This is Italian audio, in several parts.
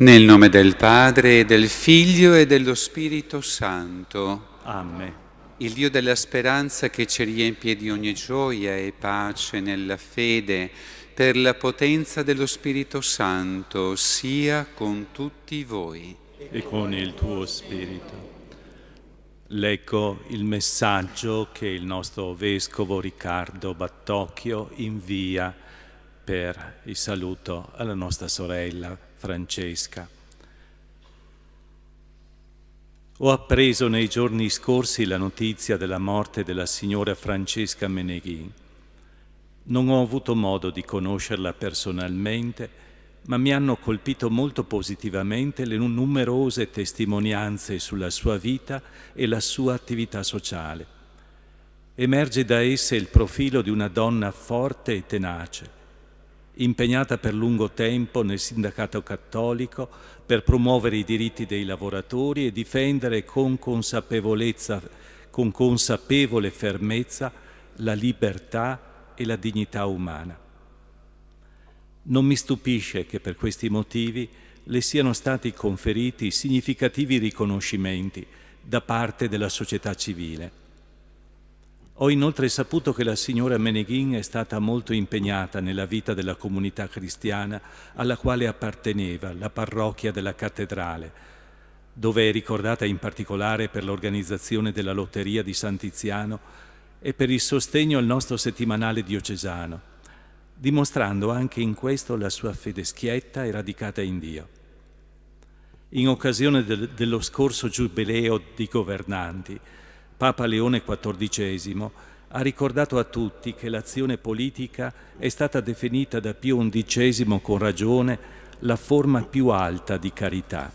Nel nome del Padre, e del Figlio e dello Spirito Santo. Amen. Il Dio della speranza che ci riempie di ogni gioia e pace nella fede, per la potenza dello Spirito Santo, sia con tutti voi. E con il tuo spirito. Leggo il messaggio che il nostro Vescovo Riccardo Battocchio invia per il saluto alla nostra sorella Francesca. Ho appreso nei giorni scorsi la notizia della morte della signora Francesca Meneghin. Non ho avuto modo di conoscerla personalmente, ma mi hanno colpito molto positivamente le numerose testimonianze sulla sua vita e la sua attività sociale. Emerge da esse il profilo di una donna forte e tenace, impegnata per lungo tempo nel sindacato cattolico per promuovere i diritti dei lavoratori e difendere con consapevole fermezza la libertà e la dignità umana. Non mi stupisce che per questi motivi le siano stati conferiti significativi riconoscimenti da parte della società civile. Ho inoltre saputo che la signora Meneghin è stata molto impegnata nella vita della comunità cristiana alla quale apparteneva, la parrocchia della cattedrale, dove è ricordata in particolare per l'organizzazione della lotteria di San Tiziano e per il sostegno al nostro settimanale diocesano, dimostrando anche in questo la sua fede schietta e radicata in Dio. In occasione dello scorso giubileo di governanti, Papa Leone XIV ha ricordato a tutti che l'azione politica è stata definita da Pio XI con ragione la forma più alta di carità.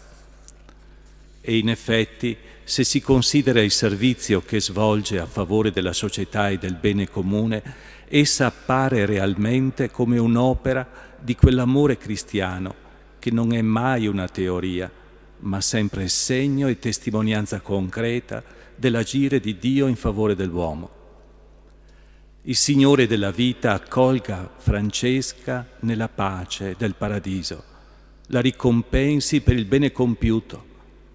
E in effetti, se si considera il servizio che svolge a favore della società e del bene comune, essa appare realmente come un'opera di quell'amore cristiano che non è mai una teoria, ma sempre segno e testimonianza concreta dell'agire di Dio in favore dell'uomo. Il Signore della vita accolga Francesca nella pace del paradiso, la ricompensi per il bene compiuto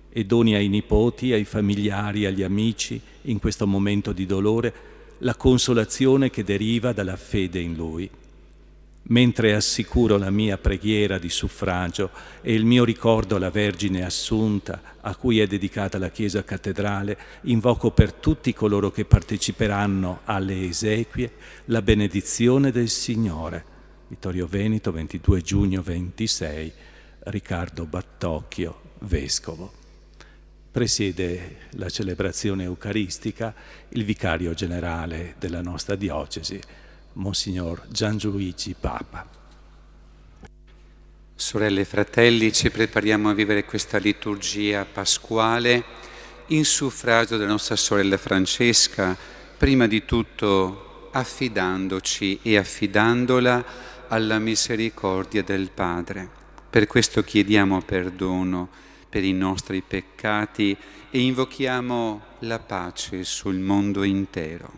e doni ai nipoti, ai familiari, agli amici, in questo momento di dolore, la consolazione che deriva dalla fede in Lui. Mentre assicuro la mia preghiera di suffragio e il mio ricordo alla Vergine Assunta, a cui è dedicata la Chiesa Cattedrale, invoco per tutti coloro che parteciperanno alle esequie la benedizione del Signore. Vittorio Veneto, 22 giugno 26, Riccardo Battocchio, vescovo. Presiede la celebrazione eucaristica il vicario generale della nostra diocesi, Monsignor Gianluigi Papa. Sorelle e fratelli, ci prepariamo a vivere questa liturgia pasquale in suffragio della nostra sorella Francesca, prima di tutto affidandoci e affidandola alla misericordia del Padre. Per questo chiediamo perdono per i nostri peccati e invochiamo la pace sul mondo intero.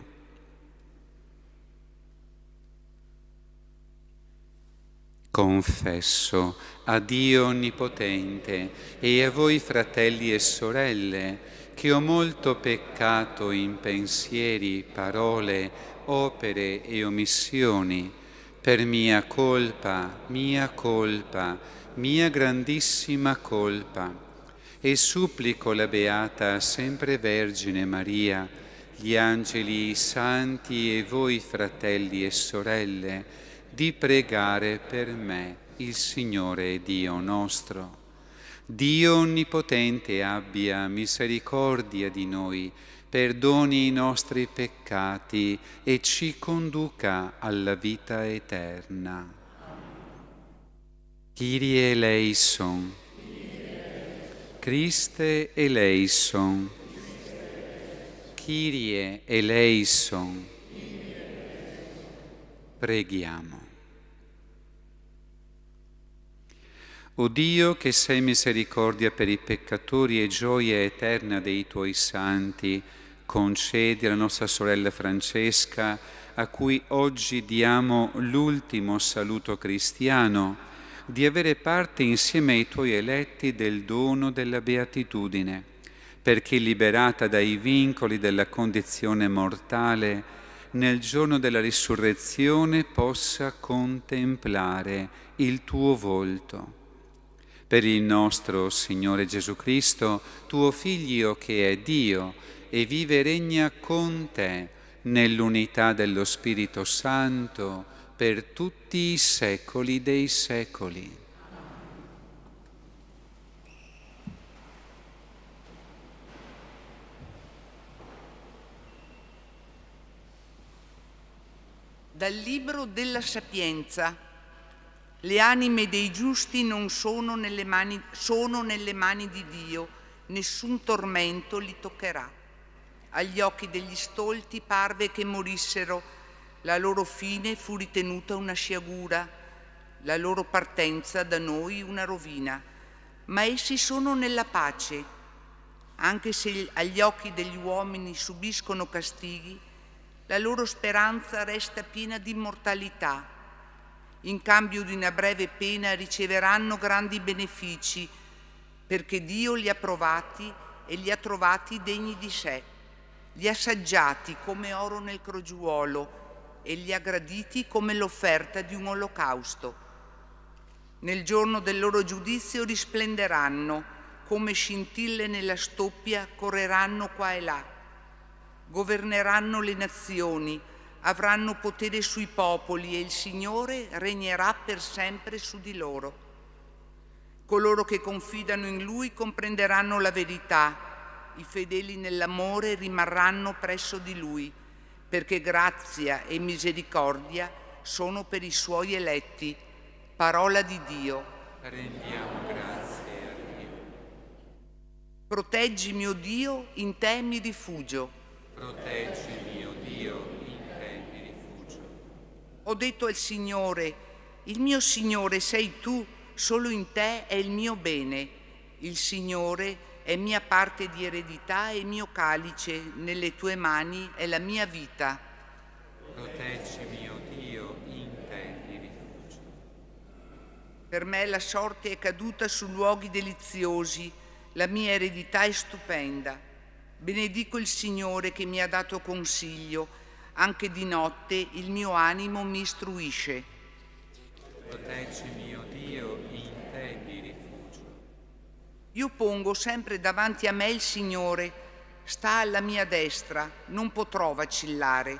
Confesso a Dio Onnipotente e a voi fratelli e sorelle che ho molto peccato in pensieri, parole, opere e omissioni, per mia colpa, mia grandissima colpa, e supplico la Beata Sempre Vergine Maria, gli angeli, i santi e voi fratelli e sorelle, di pregare per me il Signore Dio nostro. Dio Onnipotente abbia misericordia di noi, perdoni i nostri peccati e ci conduca alla vita eterna. Kyrie eleison. Christe eleison. Kyrie eleison. Preghiamo. O Dio, che sei misericordia per i peccatori e gioia eterna dei tuoi santi, concedi alla nostra sorella Francesca, a cui oggi diamo l'ultimo saluto cristiano, di avere parte insieme ai tuoi eletti del dono della beatitudine, perché liberata dai vincoli della condizione mortale, nel giorno della risurrezione possa contemplare il tuo volto. Per il nostro Signore Gesù Cristo, tuo Figlio che è Dio e vive e regna con te nell'unità dello Spirito Santo per tutti i secoli dei secoli. Dal Libro della Sapienza. Le anime dei giusti non sono nelle mani di Dio, nessun tormento li toccherà. Agli occhi degli stolti parve che morissero, la loro fine fu ritenuta una sciagura, la loro partenza da noi una rovina. Ma essi sono nella pace, anche se agli occhi degli uomini subiscono castighi, la loro speranza resta piena di immortalità. In cambio di una breve pena riceveranno grandi benefici, perché Dio li ha provati e li ha trovati degni di sé, li ha saggiati come oro nel crogiuolo e li ha graditi come l'offerta di un olocausto. Nel giorno del loro giudizio risplenderanno, come scintille nella stoppia correranno qua e là. Governeranno le nazioni, avranno potere sui popoli e il Signore regnerà per sempre su di loro. Coloro che confidano in Lui comprenderanno la verità, i fedeli nell'amore rimarranno presso di Lui, perché grazia e misericordia sono per i Suoi eletti. Parola di Dio. Rendiamo grazie a Dio. Proteggi, mio Dio, in te mi rifugio. Proteggi, mio Dio, in te mi rifugio. Ho detto al Signore, il mio Signore sei tu, solo in te è il mio bene. Il Signore è mia parte di eredità e mio calice, nelle tue mani è la mia vita. Proteggi, mio Dio, in te mi rifugio. Per me la sorte è caduta su luoghi deliziosi, la mia eredità è stupenda. Benedico il Signore che mi ha dato consiglio, anche di notte il mio animo mi istruisce. Proteggi, mio Dio, in te mi rifugio. Io pongo sempre davanti a me il Signore, sta alla mia destra, non potrò vacillare.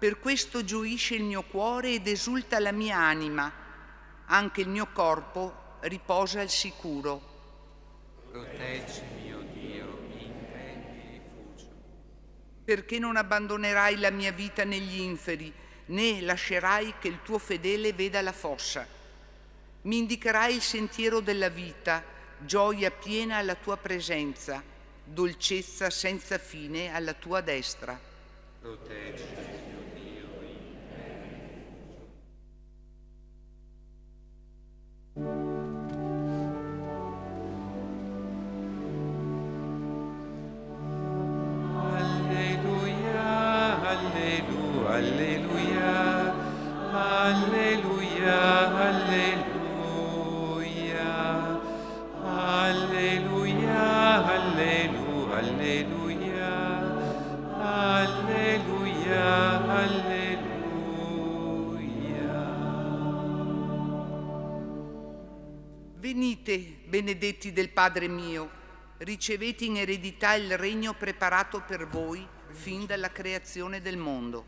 Per questo gioisce il mio cuore ed esulta la mia anima. Anche il mio corpo riposa al sicuro. Proteggimi, o Dio, in te mi rifugio. Perché non abbandonerai la mia vita negli inferi, né lascerai che il tuo fedele veda la fossa. Mi indicherai il sentiero della vita, gioia piena alla tua presenza, dolcezza senza fine alla tua destra. Proteggimi, o Dio, in te mi rifugio. Alleluia, alleluia, alleluia, alleluia, alleluia, alleluia, alleluia, alleluia. Venite, benedetti del Padre mio, ricevete in eredità il regno preparato per voi fin dalla creazione del mondo.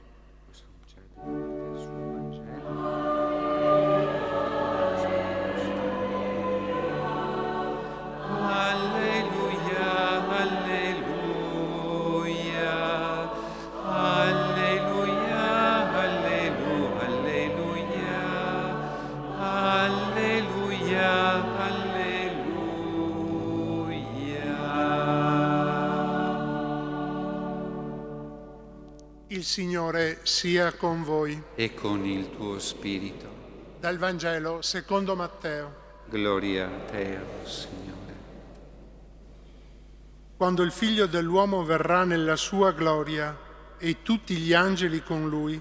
Alleluia, alleluia, alleluia, alleluia, alleluia, alleluia. Il Signore sia con voi. E con il tuo spirito. Dal Vangelo secondo Matteo. Gloria a te, o Signore. Quando il Figlio dell'uomo verrà nella sua gloria e tutti gli angeli con lui,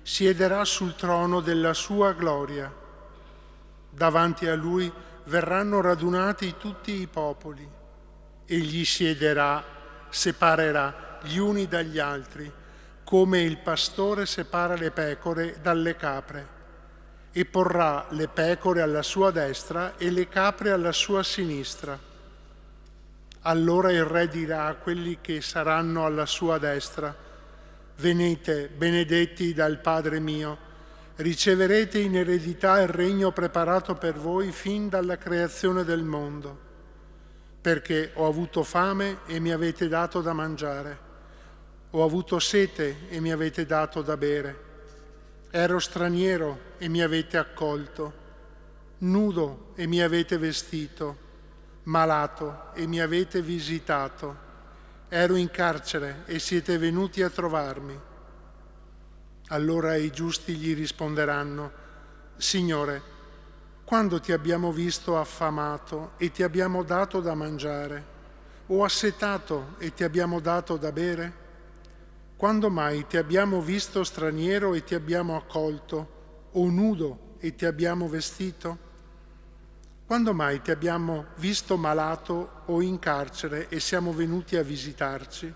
siederà sul trono della sua gloria. Davanti a lui verranno radunati tutti i popoli. Egli siederà, separerà gli uni dagli altri, come il pastore separa le pecore dalle capre, e porrà le pecore alla sua destra e le capre alla sua sinistra. Allora il Re dirà a quelli che saranno alla sua destra: venite, benedetti dal Padre mio, riceverete in eredità il regno preparato per voi fin dalla creazione del mondo. Perché ho avuto fame e mi avete dato da mangiare, ho avuto sete e mi avete dato da bere, ero straniero e mi avete accolto, nudo e mi avete vestito, malato e mi avete visitato, ero in carcere e siete venuti a trovarmi. Allora i giusti gli risponderanno: Signore, quando ti abbiamo visto affamato e ti abbiamo dato da mangiare, o assetato e ti abbiamo dato da bere? Quando mai ti abbiamo visto straniero e ti abbiamo accolto, o nudo e ti abbiamo vestito? Quando mai ti abbiamo visto malato o in carcere e siamo venuti a visitarci?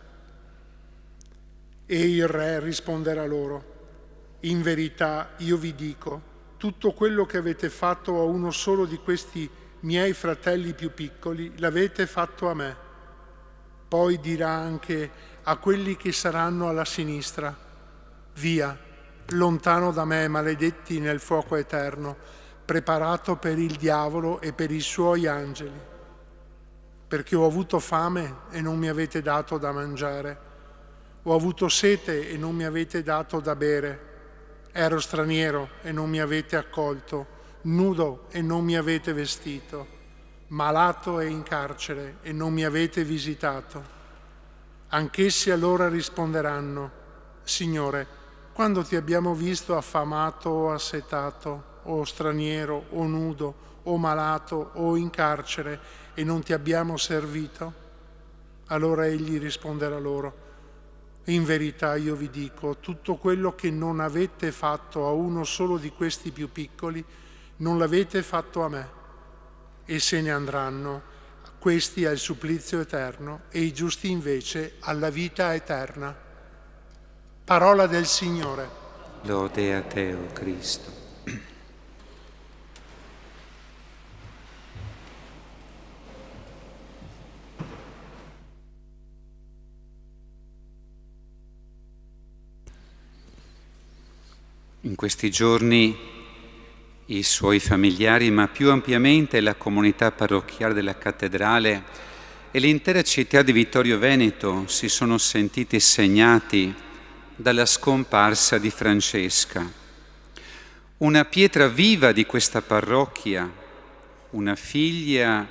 E il Re risponderà loro: in verità io vi dico, tutto quello che avete fatto a uno solo di questi miei fratelli più piccoli, l'avete fatto a me. Poi dirà anche a quelli che saranno alla sinistra: via, lontano da me, maledetti, nel fuoco eterno, preparato per il diavolo e per i suoi angeli. Perché ho avuto fame e non mi avete dato da mangiare, ho avuto sete e non mi avete dato da bere, ero straniero e non mi avete accolto, nudo e non mi avete vestito, malato e in carcere e non mi avete visitato. Anch'essi allora risponderanno: Signore, quando ti abbiamo visto affamato o assetato, o straniero, o nudo, o malato, o in carcere, e non ti abbiamo servito? Allora egli risponderà loro: in verità io vi dico, tutto quello che non avete fatto a uno solo di questi più piccoli, non l'avete fatto a me. E se ne andranno, questi al supplizio eterno, e i giusti invece alla vita eterna. Parola del Signore. Lode a te, o Cristo. questi giorni i suoi familiari, ma più ampiamente la comunità parrocchiale della cattedrale e l'intera città di Vittorio Veneto si sono sentiti segnati dalla scomparsa di Francesca, una pietra viva di questa parrocchia, una figlia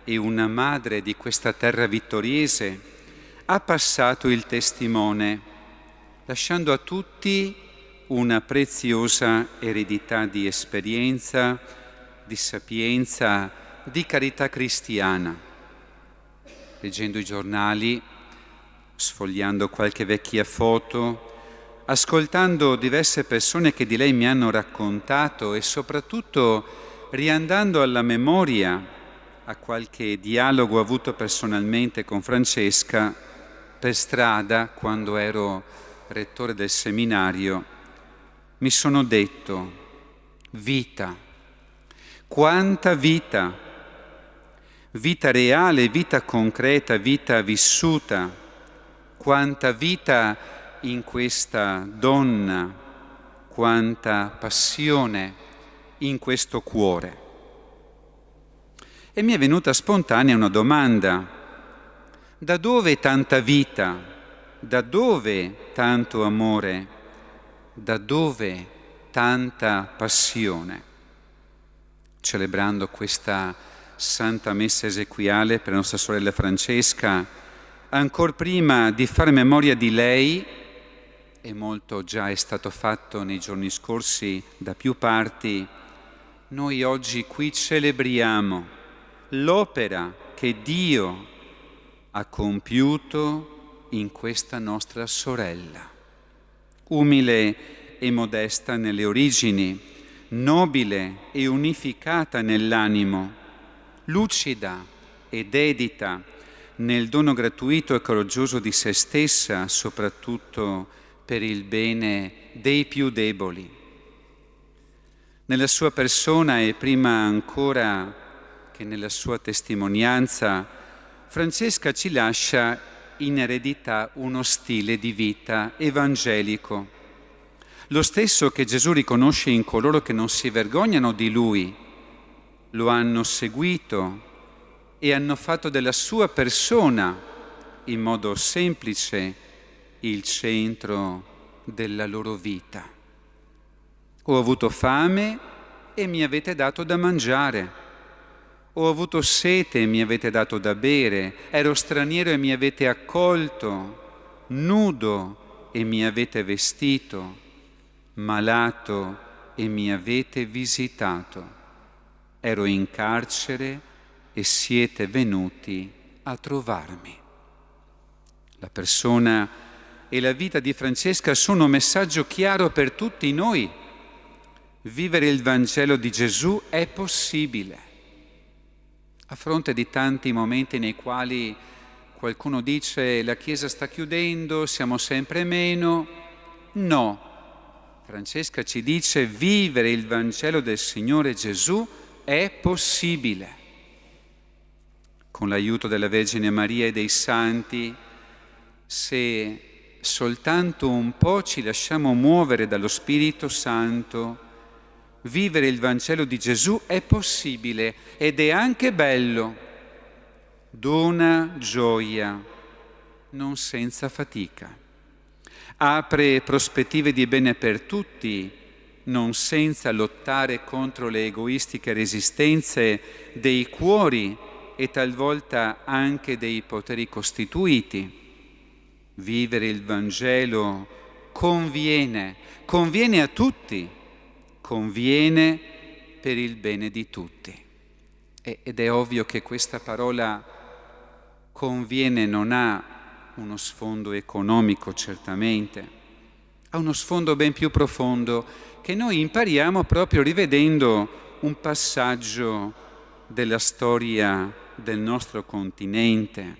e una madre di questa terra vittoriese. Ha passato il testimone, lasciando a tutti una preziosa eredità di esperienza, di sapienza, di carità cristiana. Leggendo i giornali, sfogliando qualche vecchia foto, ascoltando diverse persone che di lei mi hanno raccontato e soprattutto riandando alla memoria a qualche dialogo avuto personalmente con Francesca per strada quando ero rettore del seminario, mi sono detto: vita, quanta vita, vita reale, vita concreta, vita vissuta, quanta vita in questa donna, quanta passione in questo cuore. E mi è venuta spontanea una domanda: da dove tanta vita? Da dove tanto amore? Da dove tanta passione? Celebrando questa Santa Messa esequiale per nostra sorella Francesca, ancor prima di fare memoria di lei, e molto già è stato fatto nei giorni scorsi da più parti, noi oggi qui celebriamo l'opera che Dio ha compiuto in questa nostra sorella. Umile e modesta nelle origini, nobile e unificata nell'animo, lucida e dedita nel dono gratuito e coraggioso di se stessa, soprattutto per il bene dei più deboli. Nella sua persona e prima ancora che nella sua testimonianza, Francesca ci lascia in eredità uno stile di vita evangelico, lo stesso che Gesù riconosce in coloro che non si vergognano di Lui, lo hanno seguito e hanno fatto della sua persona, in modo semplice, il centro della loro vita. Ho avuto fame e mi avete dato da mangiare. Ho avuto sete e mi avete dato da bere, ero straniero e mi avete accolto, nudo e mi avete vestito, malato e mi avete visitato, ero in carcere e siete venuti a trovarmi. La persona e la vita di Francesca sono un messaggio chiaro per tutti noi. Vivere il Vangelo di Gesù è possibile. A fronte di tanti momenti nei quali qualcuno dice la Chiesa sta chiudendo, siamo sempre meno, no. Francesca ci dice vivere il Vangelo del Signore Gesù è possibile. Con l'aiuto della Vergine Maria e dei Santi, se soltanto un po' ci lasciamo muovere dallo Spirito Santo, vivere il Vangelo di Gesù è possibile ed è anche bello. Dona gioia, non senza fatica. Apre prospettive di bene per tutti, non senza lottare contro le egoistiche resistenze dei cuori e talvolta anche dei poteri costituiti. Vivere il Vangelo conviene a tutti, conviene per il bene di tutti. Ed è ovvio che questa parola conviene non ha uno sfondo economico certamente, ha uno sfondo ben più profondo che noi impariamo proprio rivedendo un passaggio della storia del nostro continente.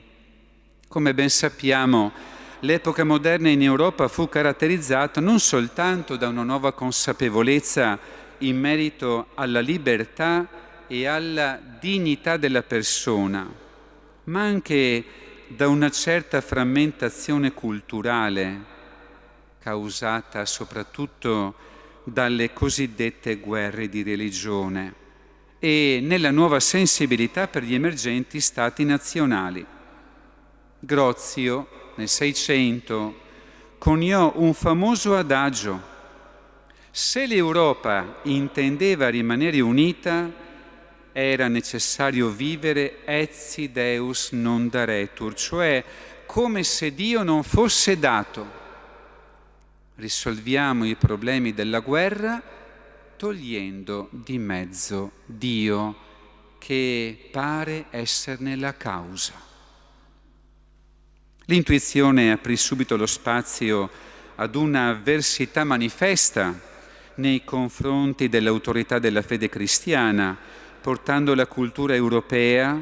Come ben sappiamo, l'epoca moderna in Europa fu caratterizzata non soltanto da una nuova consapevolezza in merito alla libertà e alla dignità della persona, ma anche da una certa frammentazione culturale causata soprattutto dalle cosiddette guerre di religione e nella nuova sensibilità per gli emergenti stati nazionali. Grozio, nel 600, coniò un famoso adagio: se l'Europa intendeva rimanere unita, era necessario vivere etsi Deus non daretur, cioè come se Dio non fosse dato. Risolviamo i problemi della guerra togliendo di mezzo Dio, che pare esserne la causa. L'intuizione aprì subito lo spazio ad una avversità manifesta nei confronti dell'autorità della fede cristiana, portando la cultura europea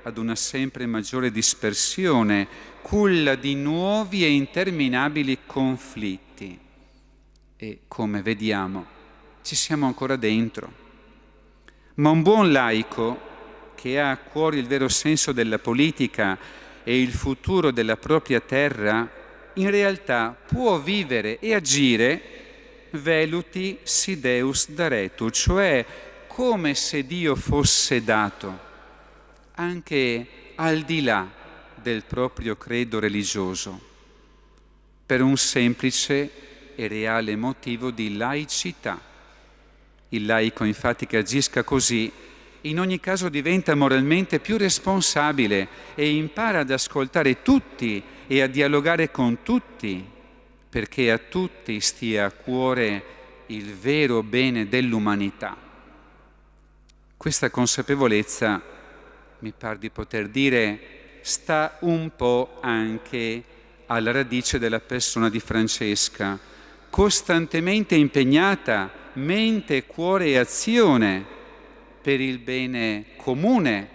ad una sempre maggiore dispersione, culla di nuovi e interminabili conflitti. E, come vediamo, ci siamo ancora dentro. Ma un buon laico, che ha a cuore il vero senso della politica e il futuro della propria terra, in realtà può vivere e agire veluti si Deus daretur, cioè come se Dio fosse dato, anche al di là del proprio credo religioso, per un semplice e reale motivo di laicità. Il laico, infatti, che agisca così, in ogni caso diventa moralmente più responsabile e impara ad ascoltare tutti e a dialogare con tutti, perché a tutti stia a cuore il vero bene dell'umanità. Questa consapevolezza, mi par di poter dire, sta un po' anche alla radice della persona di Francesca, costantemente impegnata, mente, cuore e azione, per il bene comune,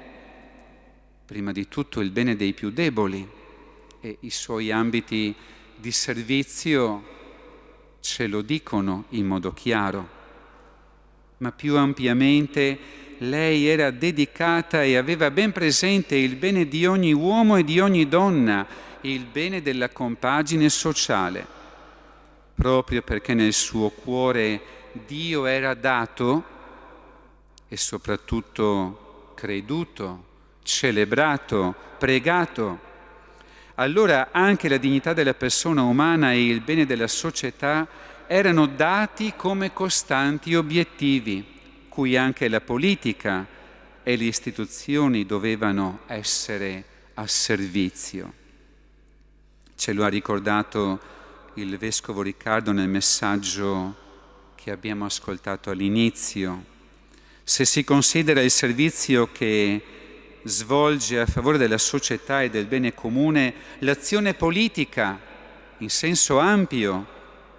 prima di tutto il bene dei più deboli, e i suoi ambiti di servizio ce lo dicono in modo chiaro. Ma più ampiamente lei era dedicata e aveva ben presente il bene di ogni uomo e di ogni donna, il bene della compagine sociale, proprio perché nel suo cuore Dio era dato e soprattutto creduto, celebrato, pregato. Allora anche la dignità della persona umana e il bene della società erano dati come costanti obiettivi, cui anche la politica e le istituzioni dovevano essere a servizio. Ce lo ha ricordato il Vescovo Riccardo nel messaggio che abbiamo ascoltato all'inizio. Se si considera il servizio che svolge a favore della società e del bene comune, l'azione politica, in senso ampio,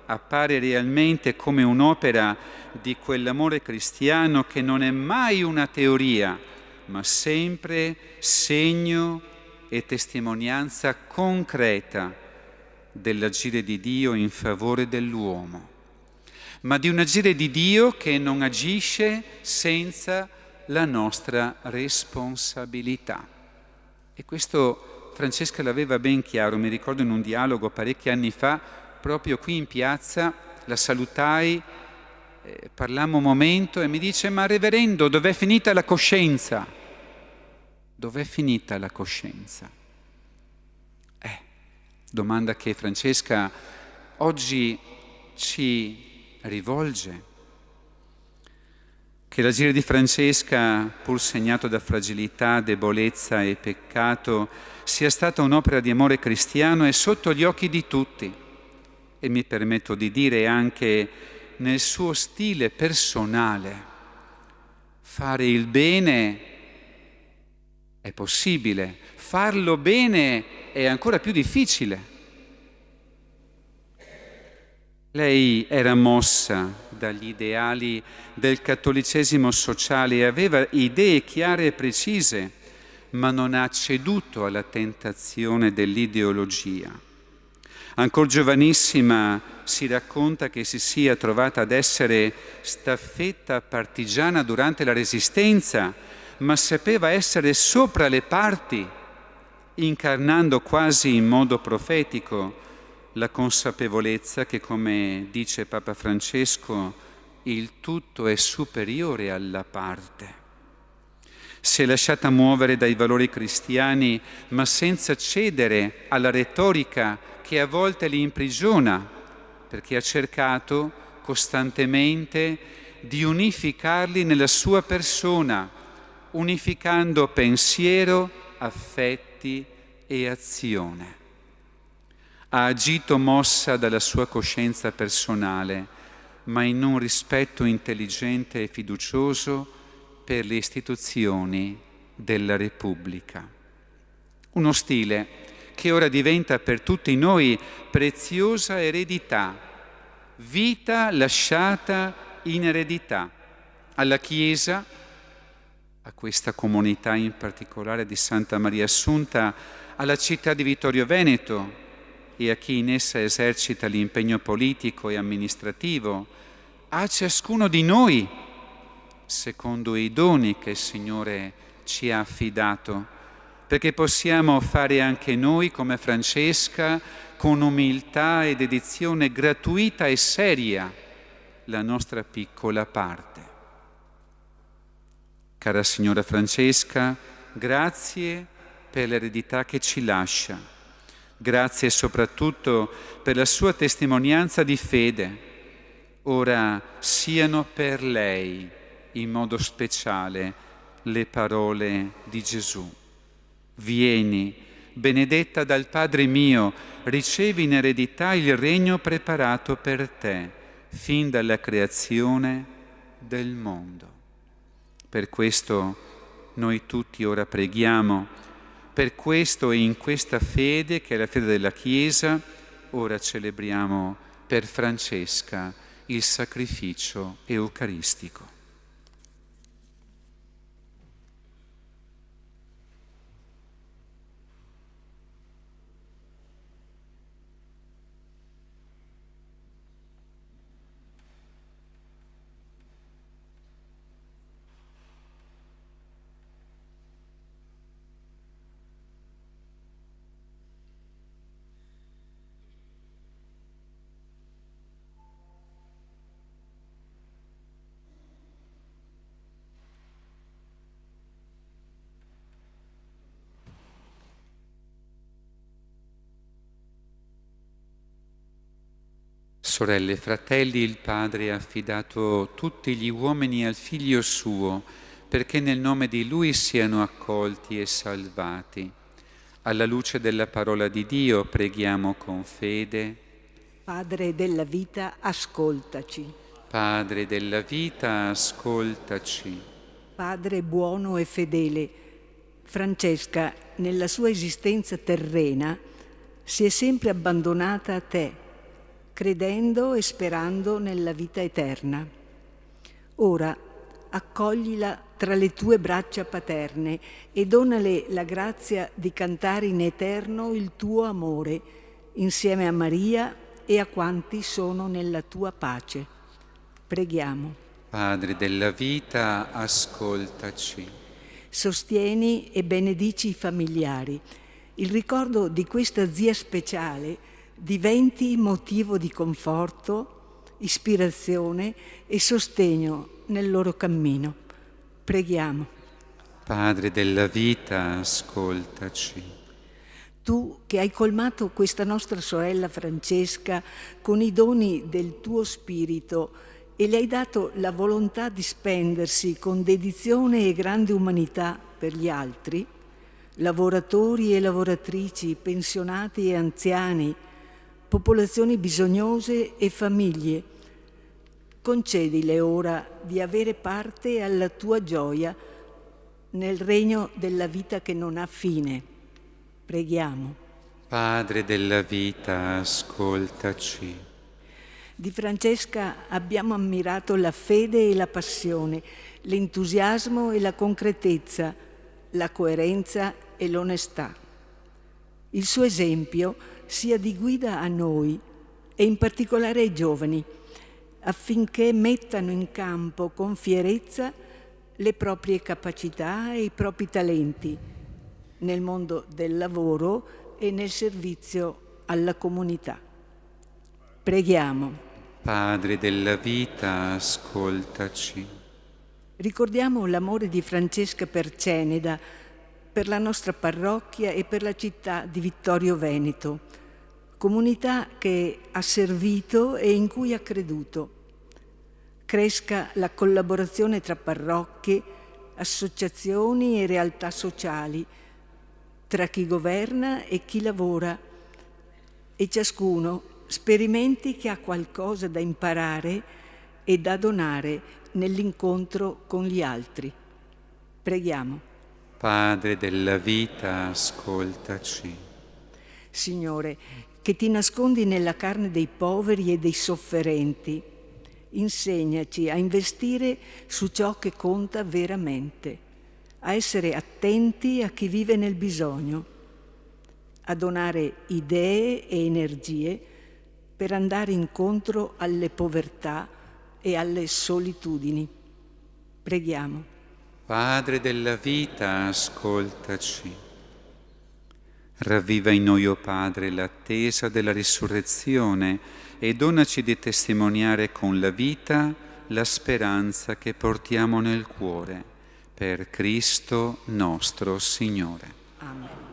appare realmente come un'opera di quell'amore cristiano che non è mai una teoria, ma sempre segno e testimonianza concreta dell'agire di Dio in favore dell'uomo, ma di un agire di Dio che non agisce senza la nostra responsabilità. E questo Francesca l'aveva ben chiaro. Mi ricordo in un dialogo parecchi anni fa, proprio qui in piazza, la salutai, parlammo un momento e mi dice: ma reverendo, dov'è finita la coscienza? Dov'è finita la coscienza? Domanda che Francesca oggi ci rivolge. Che l'agire di Francesca, pur segnato da fragilità, debolezza e peccato, sia stata un'opera di amore cristiano è sotto gli occhi di tutti, e mi permetto di dire anche nel suo stile personale. Fare il bene è possibile, farlo bene è ancora più difficile. Lei era mossa dagli ideali del cattolicesimo sociale e aveva idee chiare e precise, ma non ha ceduto alla tentazione dell'ideologia. Ancora giovanissima si racconta che si sia trovata ad essere staffetta partigiana durante la Resistenza, ma sapeva essere sopra le parti, incarnando quasi in modo profetico la consapevolezza che, come dice Papa Francesco, il tutto è superiore alla parte. Si è lasciata muovere dai valori cristiani, ma senza cedere alla retorica che a volte li imprigiona, perché ha cercato costantemente di unificarli nella sua persona, unificando pensiero, affetti e azione. Ha agito mossa dalla sua coscienza personale, ma in un rispetto intelligente e fiducioso per le istituzioni della Repubblica. Uno stile che ora diventa per tutti noi preziosa eredità, vita lasciata in eredità alla Chiesa, a questa comunità in particolare di Santa Maria Assunta, alla città di Vittorio Veneto e a chi in essa esercita l'impegno politico e amministrativo, a ciascuno di noi, secondo i doni che il Signore ci ha affidato, perché possiamo fare anche noi, come Francesca, con umiltà e dedizione gratuita e seria, la nostra piccola parte. Cara signora Francesca, grazie per l'eredità che ci lascia. Grazie soprattutto per la sua testimonianza di fede. Ora siano per lei in modo speciale le parole di Gesù. Vieni, benedetta dal Padre mio, ricevi in eredità il regno preparato per te, fin dalla creazione del mondo. Per questo noi tutti ora preghiamo, per questo e in questa fede, che è la fede della Chiesa, ora celebriamo per Francesca il sacrificio eucaristico. Sorelle e fratelli, il Padre ha affidato tutti gli uomini al Figlio suo, perché nel nome di Lui siano accolti e salvati. Alla luce della parola di Dio preghiamo con fede. Padre della vita, ascoltaci. Padre della vita, ascoltaci. Padre buono e fedele, Francesca, nella sua esistenza terrena, si è sempre abbandonata a te, credendo e sperando nella vita eterna. Ora accoglila tra le tue braccia paterne e donale la grazia di cantare in eterno il tuo amore, insieme a Maria e a quanti sono nella tua pace. Preghiamo. Padre della vita, ascoltaci. Sostieni e benedici i familiari. Il ricordo di questa zia speciale diventi motivo di conforto, ispirazione e sostegno nel loro cammino. Preghiamo. Padre della vita, ascoltaci. Tu che hai colmato questa nostra sorella Francesca con i doni del tuo spirito e le hai dato la volontà di spendersi con dedizione e grande umanità per gli altri, lavoratori e lavoratrici, pensionati e anziani, popolazioni bisognose e famiglie, concedile ora di avere parte alla tua gioia nel regno della vita che non ha fine. Preghiamo. Padre della vita, ascoltaci. Di Francesca abbiamo ammirato la fede e la passione, l'entusiasmo e la concretezza, la coerenza e l'onestà. Il suo esempio sia di guida a noi e in particolare ai giovani, affinché mettano in campo con fierezza le proprie capacità e i propri talenti nel mondo del lavoro e nel servizio alla comunità. Preghiamo. Padre della vita, ascoltaci. Ricordiamo l'amore di Francesca per Ceneda, per la nostra parrocchia e per la città di Vittorio Veneto, comunità che ha servito e in cui ha creduto. Cresca la collaborazione tra parrocchie, associazioni e realtà sociali, tra chi governa e chi lavora, e ciascuno sperimenti che ha qualcosa da imparare e da donare nell'incontro con gli altri. Preghiamo. Padre della vita, ascoltaci. Signore, che ti nascondi nella carne dei poveri e dei sofferenti, insegnaci a investire su ciò che conta veramente, a essere attenti a chi vive nel bisogno, a donare idee e energie per andare incontro alle povertà e alle solitudini. Preghiamo. Padre della vita, ascoltaci. Ravviva in noi, o Padre, l'attesa della risurrezione e donaci di testimoniare con la vita la speranza che portiamo nel cuore. Per Cristo nostro Signore. Amen.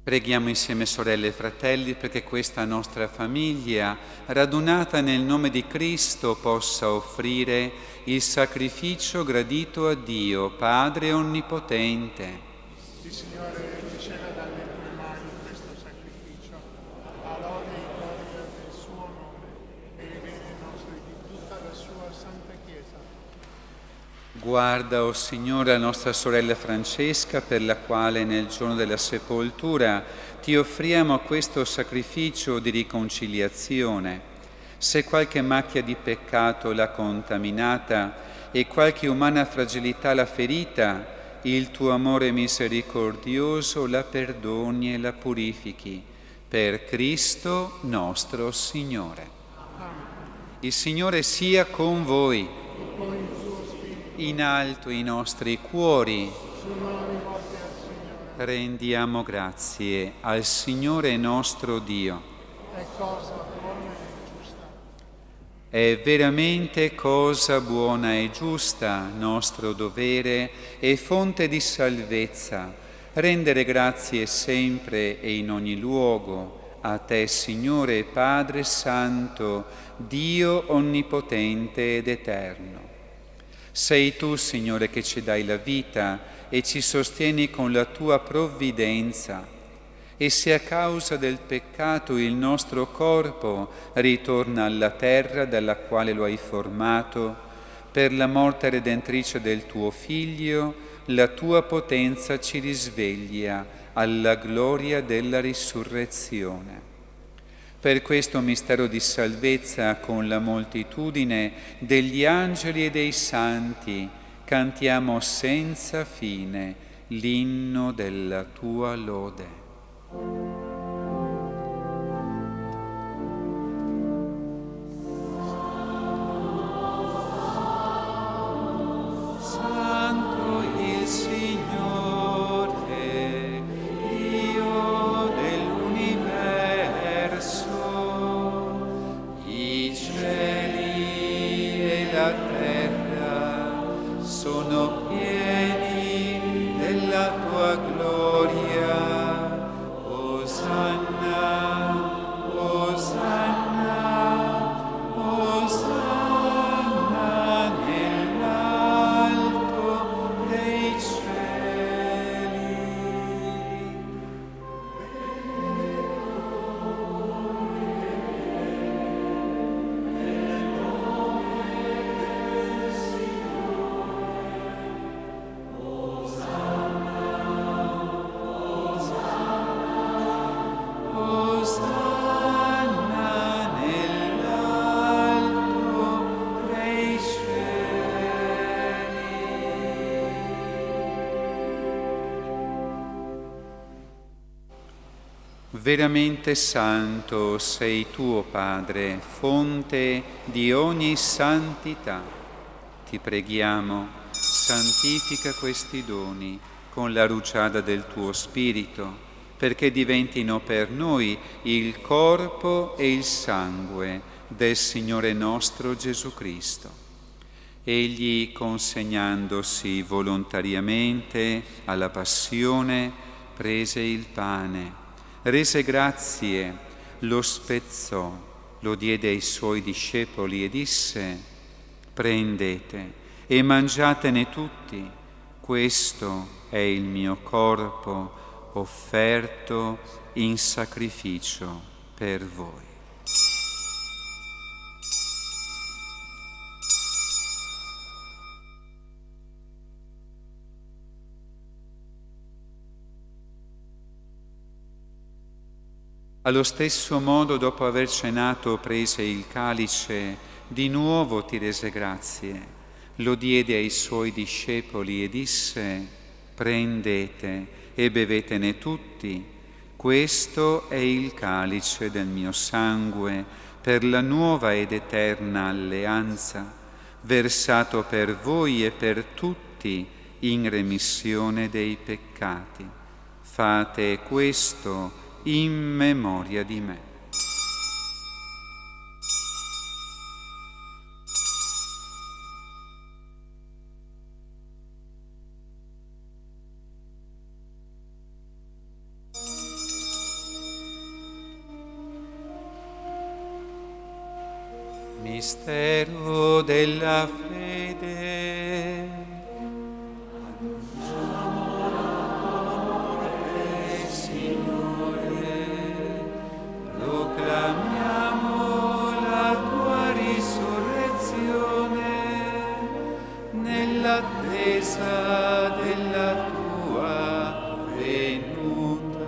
Preghiamo insieme, sorelle e fratelli, perché questa nostra famiglia, radunata nel nome di Cristo, possa offrire il sacrificio gradito a Dio, Padre Onnipotente. Il Signore riceva dalle tue mani questo sacrificio, a lode e gloria del suo nome, e i beni nostri di tutta la sua Santa Chiesa. Guarda, o Signore, la nostra sorella Francesca, per la quale nel giorno della sepoltura ti offriamo questo sacrificio di riconciliazione. Se qualche macchia di peccato l'ha contaminata e qualche umana fragilità l'ha ferita, il tuo amore misericordioso la perdoni e la purifichi. Per Cristo nostro Signore. Il Signore sia con voi. In alto i nostri cuori. Rendiamo grazie al Signore nostro Dio. È cosa buona e giusta. È veramente cosa buona e giusta, nostro dovere e fonte di salvezza, rendere grazie sempre e in ogni luogo a te, Signore Padre Santo, Dio Onnipotente ed Eterno. Sei tu, Signore, che ci dai la vita e ci sostieni con la tua provvidenza. E se a causa del peccato il nostro corpo ritorna alla terra dalla quale lo hai formato, per la morte redentrice del tuo Figlio, la tua potenza ci risveglia alla gloria della risurrezione. Per questo mistero di salvezza, con la moltitudine degli angeli e dei santi, cantiamo senza fine l'inno della tua lode. Veramente santo sei tu, Padre, fonte di ogni santità. Ti preghiamo, santifica questi doni con la rugiada del tuo Spirito, perché diventino per noi il corpo e il sangue del Signore nostro Gesù Cristo. Egli, consegnandosi volontariamente alla passione, prese il pane, rese grazie, lo spezzò, lo diede ai suoi discepoli e disse: prendete e mangiatene tutti, questo è il mio corpo offerto in sacrificio per voi. Allo stesso modo, dopo aver cenato, prese il calice, di nuovo ti rese grazie, lo diede ai suoi discepoli e disse: prendete e bevetene tutti, questo è il calice del mio sangue per la nuova ed eterna alleanza, versato per voi e per tutti in remissione dei peccati. Fate questo in memoria di me. Mistero della fede. Nell'attesa della tua venuta.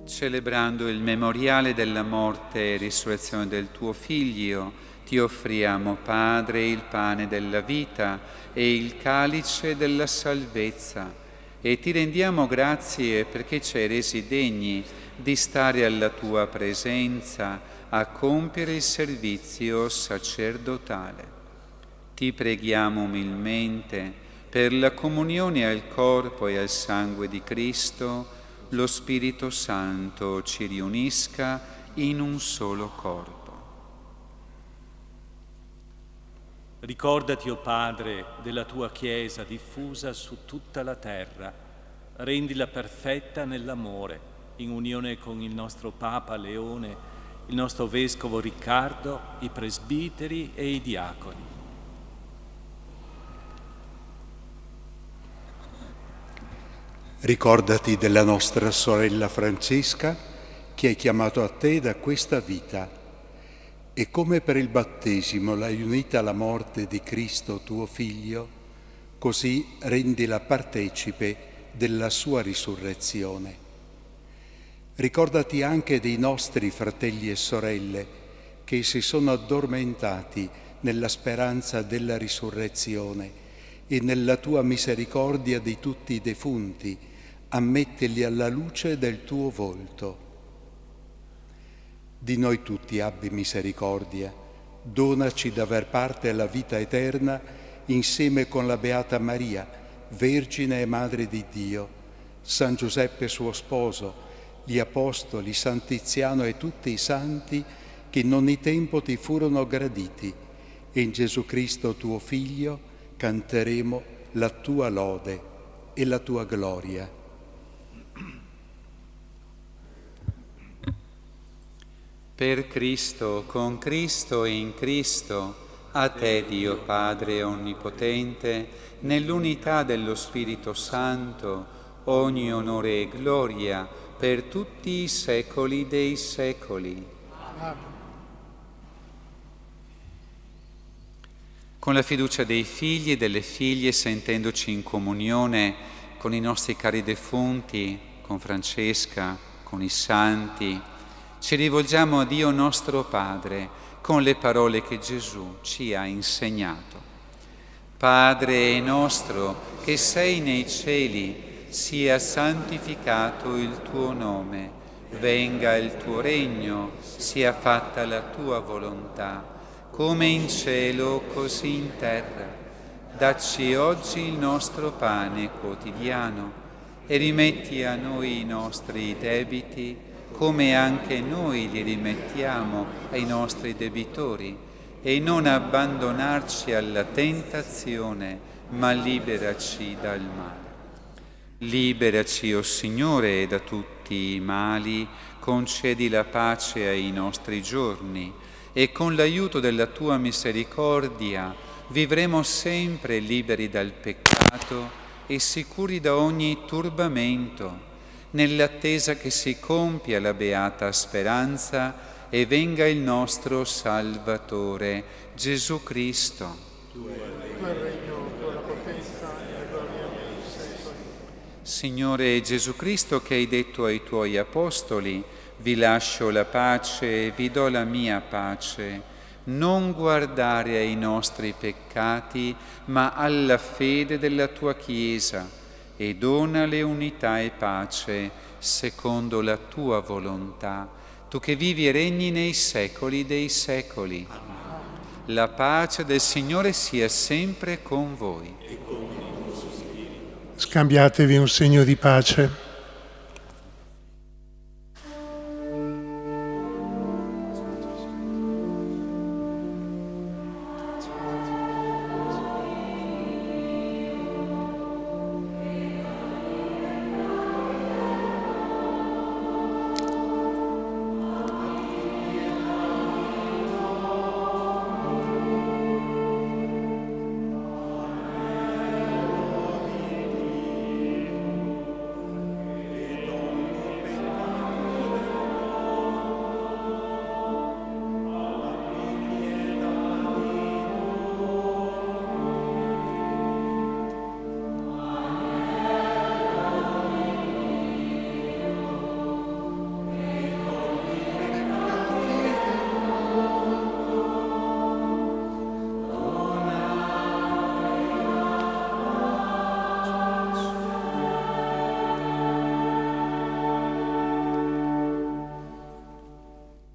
Celebrando il memoriale della morte e risurrezione del tuo Figlio, ti offriamo, Padre, il pane della vita e il calice della salvezza, e ti rendiamo grazie perché ci hai resi degni di stare alla tua presenza a compiere il servizio sacerdotale. Ti preghiamo umilmente per la comunione al corpo e al sangue di Cristo, lo Spirito Santo ci riunisca in un solo corpo. Ricordati, o Padre, della tua Chiesa diffusa su tutta la terra. Rendila perfetta nell'amore, in unione con il nostro Papa Leone il nostro Vescovo Riccardo, i presbiteri e i diaconi. Ricordati della nostra sorella Francesca, che hai chiamato a te da questa vita, e come per il battesimo l'hai unita alla morte di Cristo tuo Figlio, così rendila partecipe della sua risurrezione. Ricordati anche dei nostri fratelli e sorelle che si sono addormentati nella speranza della risurrezione e nella tua misericordia di tutti i defunti, ammettili alla luce del tuo volto. Di noi tutti abbi misericordia, donaci d'aver parte alla vita eterna insieme con la Beata Maria, Vergine e Madre di Dio, San Giuseppe suo sposo, gli Apostoli, San Tiziano e tutti i santi che in ogni tempo ti furono graditi, e in Gesù Cristo tuo Figlio canteremo la tua lode e la tua gloria. Per Cristo, con Cristo e in Cristo, a te Dio Padre Onnipotente, nell'unità dello Spirito Santo, ogni onore e gloria per tutti i secoli dei secoli. Con la fiducia dei figli e delle figlie, sentendoci in comunione con i nostri cari defunti, con Francesca, con i santi, ci rivolgiamo a Dio nostro Padre con le parole che Gesù ci ha insegnato. Padre nostro che sei nei cieli, sia santificato il tuo nome, venga il tuo regno, sia fatta la tua volontà, come in cielo così in terra. Dacci oggi il nostro pane quotidiano e rimetti a noi i nostri debiti, come anche noi li rimettiamo ai nostri debitori, e non abbandonarci alla tentazione, ma liberaci dal male. Liberaci, o Signore, da tutti i mali, concedi la pace ai nostri giorni, e con l'aiuto della tua misericordia vivremo sempre liberi dal peccato e sicuri da ogni turbamento, nell'attesa che si compia la beata speranza e venga il nostro Salvatore, Gesù Cristo. Tu hai il regno, con la potenza e la gloria nei secoli. Signore Gesù Cristo, che hai detto ai tuoi Apostoli, vi lascio la pace e vi do la mia pace, non guardare ai nostri peccati, ma alla fede della tua Chiesa, e donale unità e pace secondo la tua volontà, tu che vivi e regni nei secoli dei secoli. La pace del Signore sia sempre con voi. Scambiatevi un segno di pace.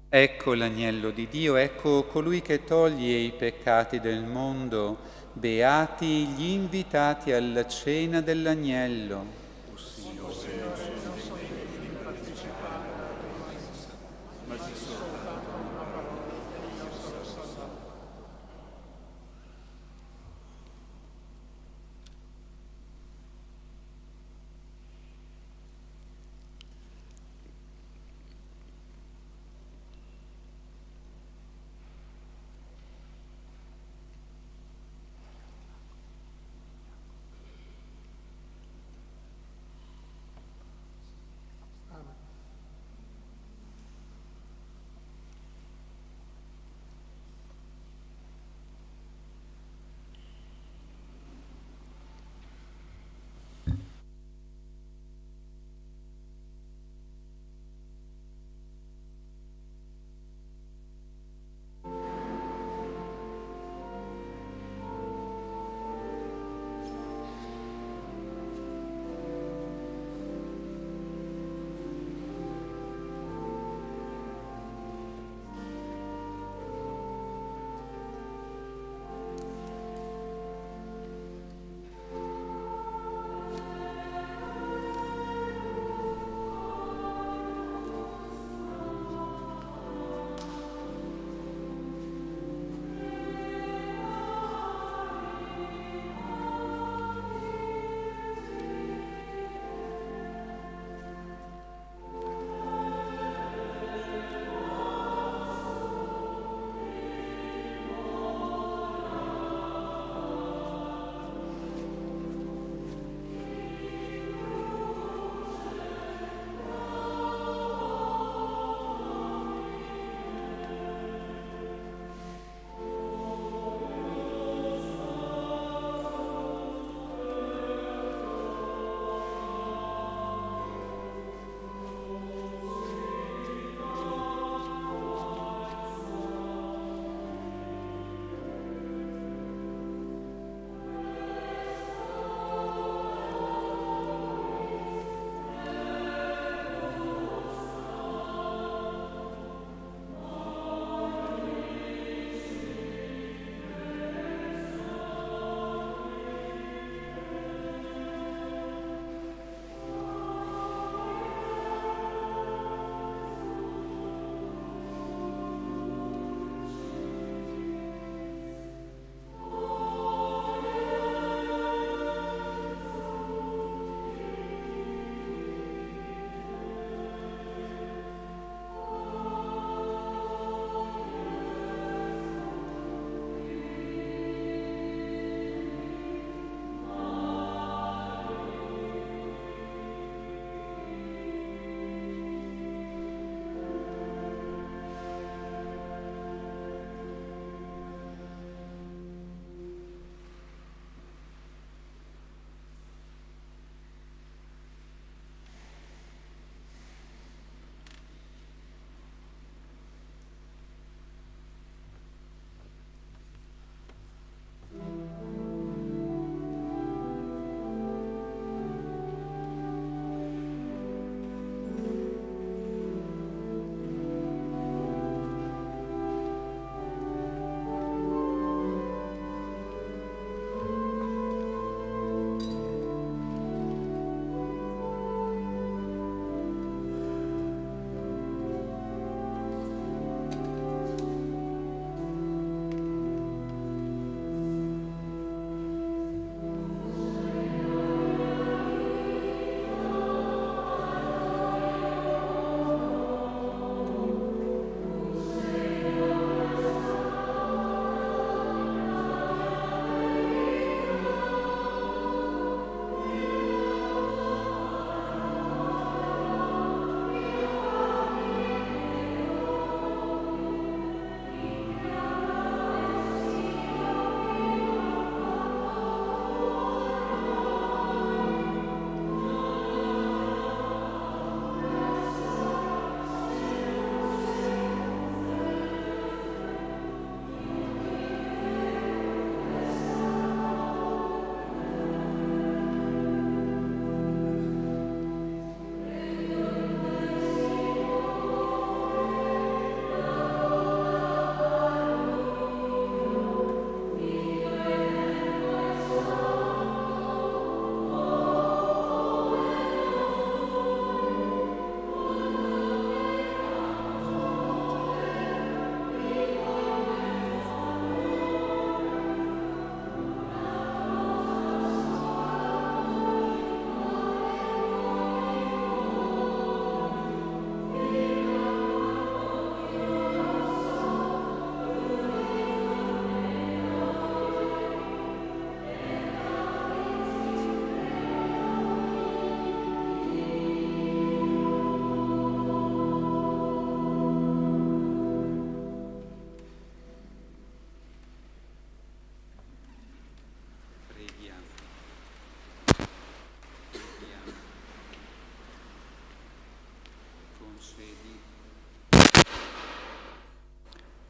Ecco l'agnello di Dio, ecco colui che toglie i peccati del mondo. Beati gli invitati alla cena dell'agnello.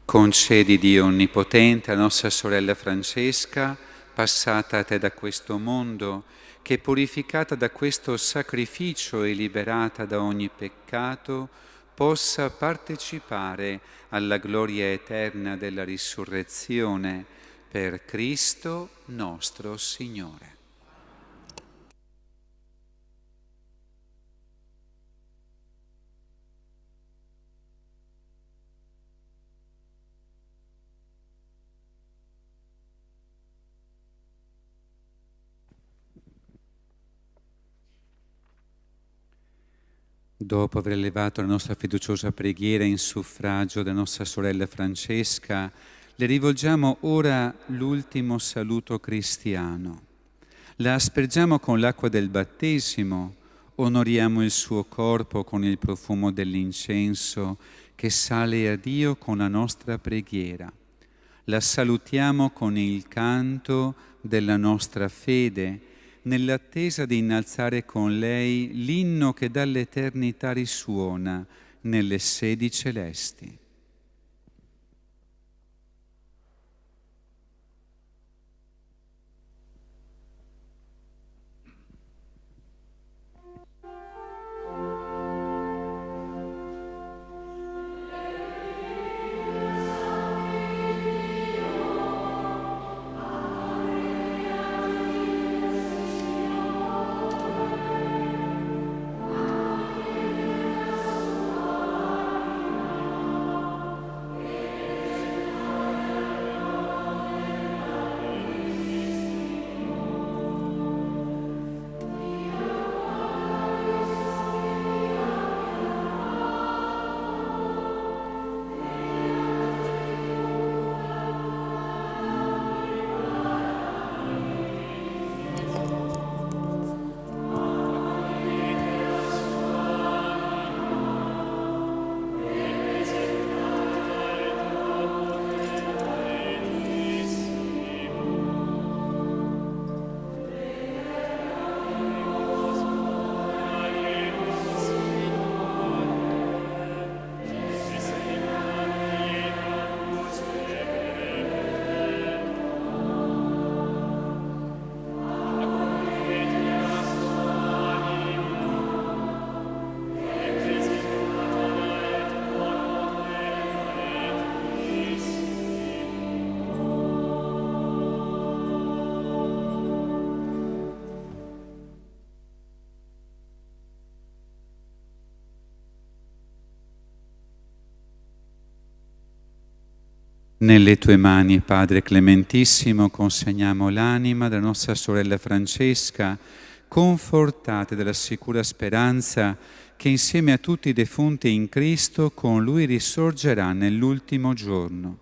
Concedi, Dio Onnipotente, a nostra sorella Francesca, passata a te da questo mondo, che purificata da questo sacrificio e liberata da ogni peccato, possa partecipare alla gloria eterna della risurrezione per Cristo nostro Signore. Dopo aver elevato la nostra fiduciosa preghiera in suffragio della nostra sorella Francesca, le rivolgiamo ora l'ultimo saluto cristiano. La aspergiamo con l'acqua del battesimo, onoriamo il suo corpo con il profumo dell'incenso che sale a Dio con la nostra preghiera. La salutiamo con il canto della nostra fede, nell'attesa di innalzare con lei l'inno che dall'eternità risuona nelle sedi celesti. Nelle tue mani, Padre Clementissimo, consegniamo l'anima della nostra sorella Francesca, confortate dalla sicura speranza che insieme a tutti i defunti in Cristo con Lui risorgerà nell'ultimo giorno.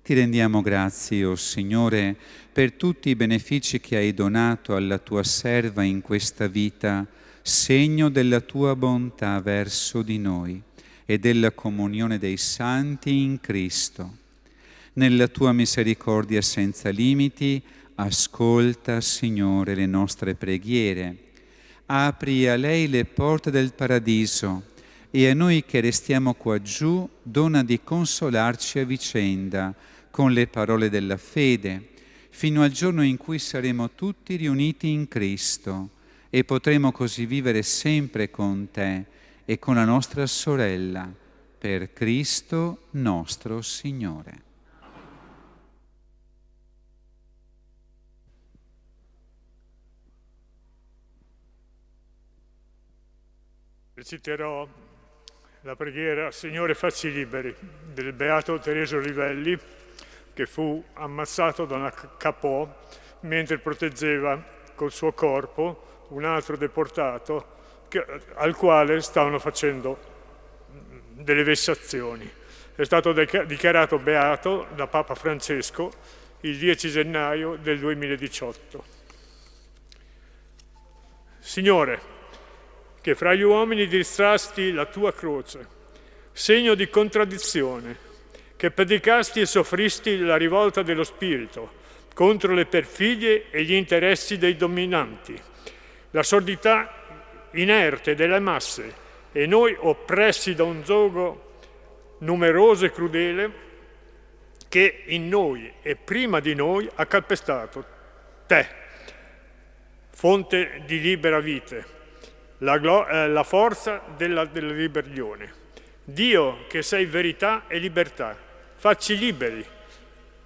Ti rendiamo grazie, o Signore, per tutti i benefici che hai donato alla tua serva in questa vita, segno della tua bontà verso di noi e della comunione dei santi in Cristo. Nella tua misericordia senza limiti, ascolta, Signore, le nostre preghiere. Apri a lei le porte del paradiso e a noi che restiamo qua giù dona di consolarci a vicenda con le parole della fede, fino al giorno in cui saremo tutti riuniti in Cristo e potremo così vivere sempre con te e con la nostra sorella, per Cristo nostro Signore. Reciterò la preghiera Signore facci liberi del beato Teresio Rivelli, che fu ammazzato da una capò mentre proteggeva col suo corpo un altro deportato al quale stavano facendo delle vessazioni. È stato dichiarato beato da Papa Francesco il 10 gennaio del 2018. Signore, che fra gli uomini distrasti la tua croce, segno di contraddizione, che predicasti e soffristi la rivolta dello spirito contro le perfidie e gli interessi dei dominanti, la sordità inerte delle masse e noi oppressi da un giogo numeroso e crudele, che in noi e prima di noi ha calpestato te, fonte di libera vite, la forza della ribellione. Dio che sei verità e libertà, facci liberi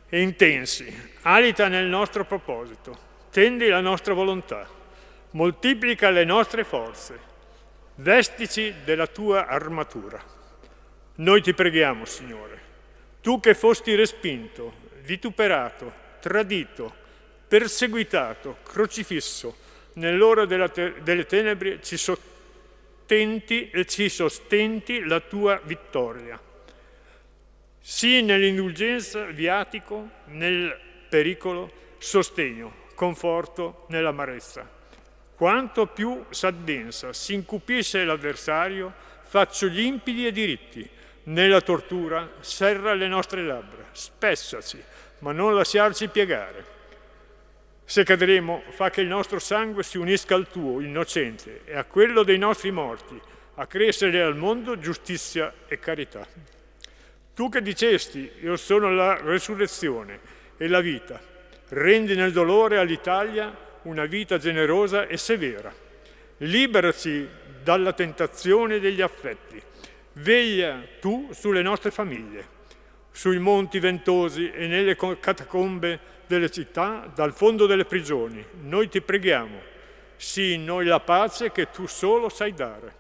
e intensi, alita nel nostro proposito, tendi la nostra volontà, moltiplica le nostre forze, vestici della tua armatura. Noi ti preghiamo, Signore, tu che fosti respinto, vituperato, tradito, perseguitato, crocifisso, nell'ora delle tenebre ci sostenti la tua vittoria. Sì nell'indulgenza viatico, nel pericolo, sostegno, conforto nell'amarezza. Quanto più s'addensa, si incupisce l'avversario, faccio limpidi e diritti. Nella tortura serra le nostre labbra, spessaci, ma non lasciarci piegare. Se cadremo, fa che il nostro sangue si unisca al tuo, innocente, e a quello dei nostri morti, a crescere al mondo giustizia e carità. Tu che dicesti, io sono la resurrezione e la vita, rendi nel dolore all'Italia una vita generosa e severa. Liberaci dalla tentazione degli affetti. Veglia tu sulle nostre famiglie, sui monti ventosi e nelle catacombe delle città, dal fondo delle prigioni. Noi ti preghiamo, sii in noi la pace che tu solo sai dare.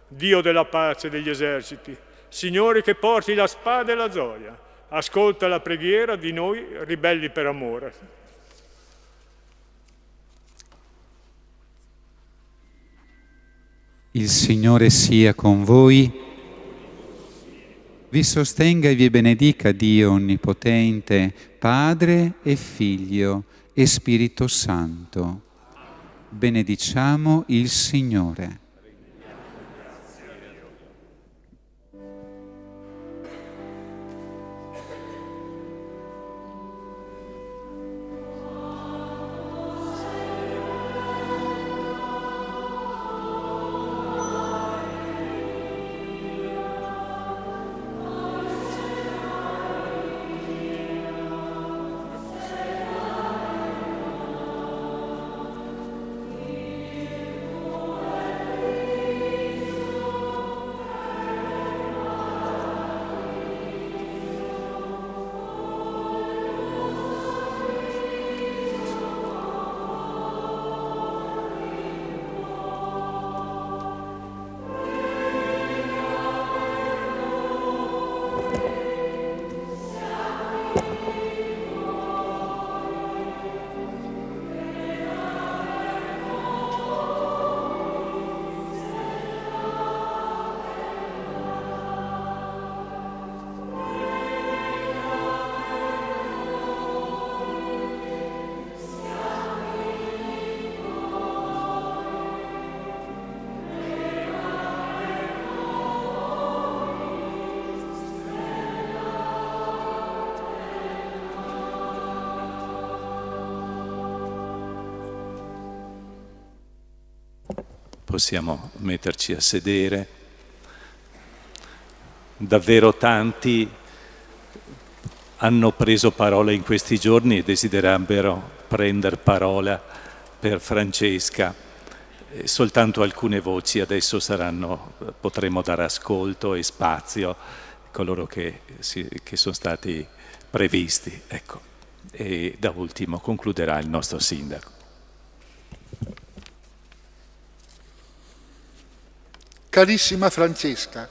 Dio della pace degli eserciti, Signore che porti la spada e la gioia, ascolta la preghiera di noi ribelli per amore. Il Signore sia con voi. Vi sostenga e vi benedica Dio Onnipotente, Padre e Figlio e Spirito Santo. Benediciamo il Signore. Possiamo metterci a sedere. Davvero tanti hanno preso parola in questi giorni e desidererebbero prendere parola per Francesca. Soltanto alcune voci adesso potremo dare ascolto e spazio a coloro che sono stati previsti. Ecco. E da ultimo concluderà il nostro sindaco. Carissima Francesca,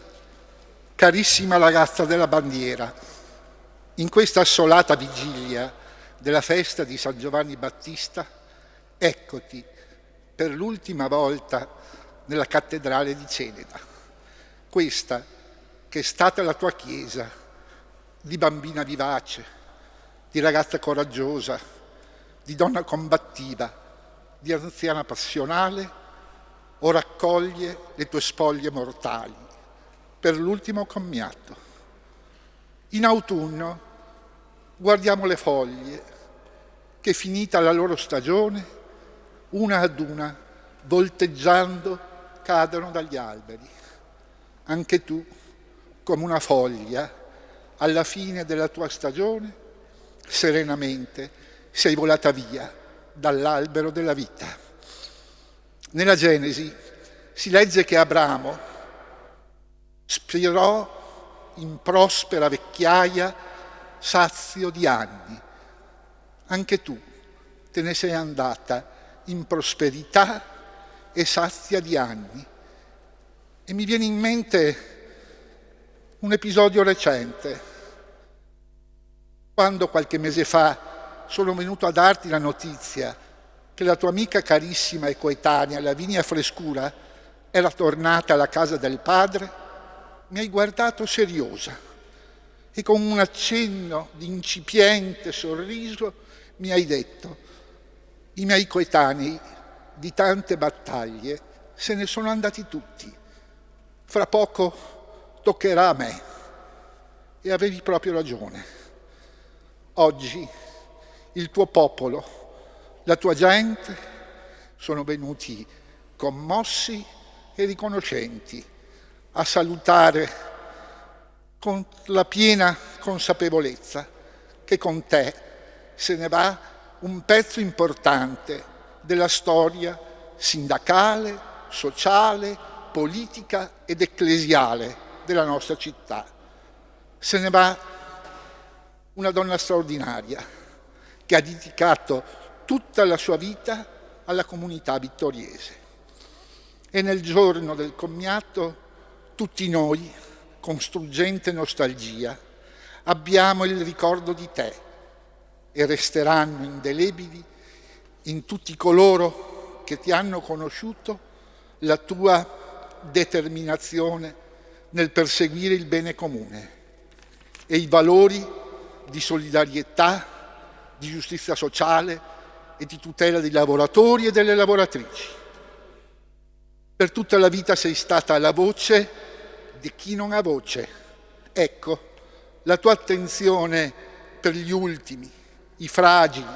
carissima ragazza della bandiera, in questa assolata vigilia della festa di San Giovanni Battista, eccoti per l'ultima volta nella cattedrale di Ceneda, questa che è stata la tua chiesa, di bambina vivace, di ragazza coraggiosa, di donna combattiva, di anziana passionale, ora accoglie le tue spoglie mortali per l'ultimo commiato. In autunno guardiamo le foglie che, finita la loro stagione, una ad una, volteggiando, cadono dagli alberi. Anche tu, come una foglia, alla fine della tua stagione, serenamente sei volata via dall'albero della vita. Nella Genesi si legge che Abramo spirò in prospera vecchiaia, sazio di anni. Anche tu te ne sei andata in prosperità e sazia di anni. E mi viene in mente un episodio recente, quando qualche mese fa sono venuto a darti la notizia che la tua amica carissima e coetanea, Lavinia Frescura, era tornata alla casa del padre, mi hai guardato seriosa e con un accenno di incipiente sorriso mi hai detto: i miei coetanei di tante battaglie se ne sono andati tutti, fra poco toccherà a me. E avevi proprio ragione. Oggi il tuo popolo, la tua gente sono venuti commossi e riconoscenti a salutare con la piena consapevolezza che con te se ne va un pezzo importante della storia sindacale, sociale, politica ed ecclesiale della nostra città. Se ne va una donna straordinaria che ha dedicato tutta la sua vita alla comunità vittoriese. E nel giorno del commiato tutti noi, con struggente nostalgia, abbiamo il ricordo di te e resteranno indelebili in tutti coloro che ti hanno conosciuto la tua determinazione nel perseguire il bene comune e i valori di solidarietà, di giustizia sociale e di tutela dei lavoratori e delle lavoratrici. Per tutta la vita sei stata la voce di chi non ha voce. Ecco, la tua attenzione per gli ultimi, i fragili,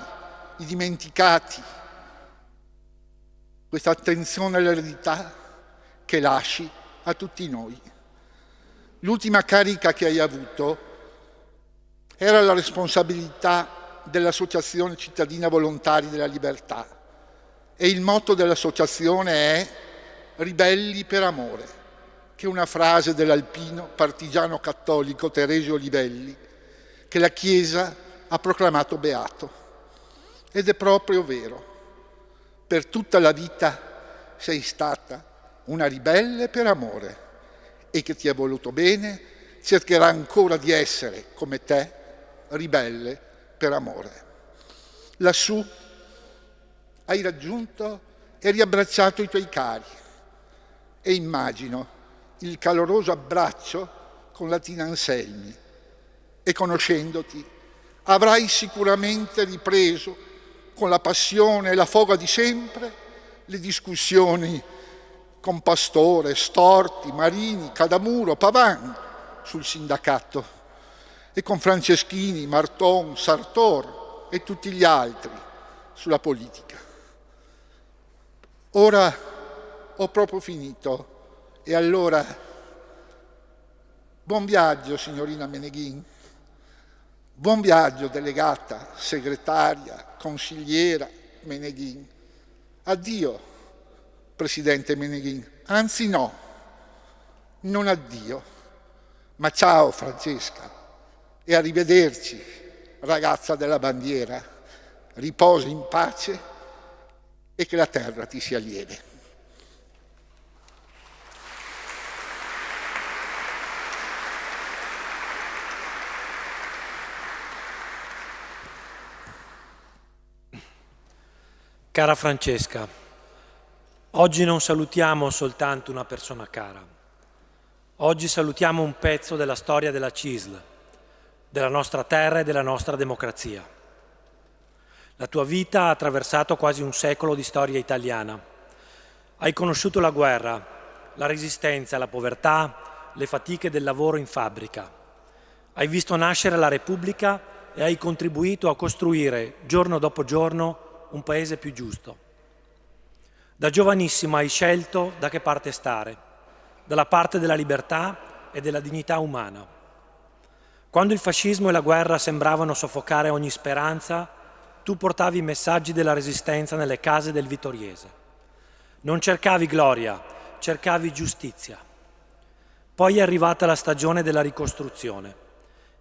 i dimenticati, questa attenzione all'eredità che lasci a tutti noi. L'ultima carica che hai avuto era la responsabilità dell'Associazione Cittadina Volontari della Libertà e il motto dell'associazione è Ribelli per amore, che è una frase dell'alpino partigiano cattolico Teresio Livelli, che la Chiesa ha proclamato beato. Ed è proprio vero. Per tutta la vita sei stata una ribelle per amore e che ti ha voluto bene cercherà ancora di essere, come te, ribelle per amore. Lassù hai raggiunto e riabbracciato i tuoi cari e immagino il caloroso abbraccio con la Tina Anselmi e conoscendoti avrai sicuramente ripreso con la passione e la foga di sempre le discussioni con Pastore, Storti, Marini, Cadamuro, Pavan sul sindacato e con Franceschini, Marton, Sartor e tutti gli altri sulla politica. Ora ho proprio finito e allora buon viaggio signorina Meneghin, buon viaggio delegata, segretaria, consigliera Meneghin. Addio Presidente Meneghin, anzi no, non addio, ma ciao Francesca e arrivederci ragazza della bandiera, riposi in pace e che la terra ti sia lieve. Cara Francesca, oggi non salutiamo soltanto una persona cara, oggi salutiamo un pezzo della storia della CISL, della nostra terra e della nostra democrazia. La tua vita ha attraversato quasi un secolo di storia italiana. Hai conosciuto la guerra, la resistenza, la povertà, le fatiche del lavoro in fabbrica. Hai visto nascere la Repubblica e hai contribuito a costruire, giorno dopo giorno, un paese più giusto. Da giovanissimo hai scelto da che parte stare, dalla parte della libertà e della dignità umana. Quando il fascismo e la guerra sembravano soffocare ogni speranza, tu portavi i messaggi della resistenza nelle case del Vittoriese. Non cercavi gloria, cercavi giustizia. Poi è arrivata la stagione della ricostruzione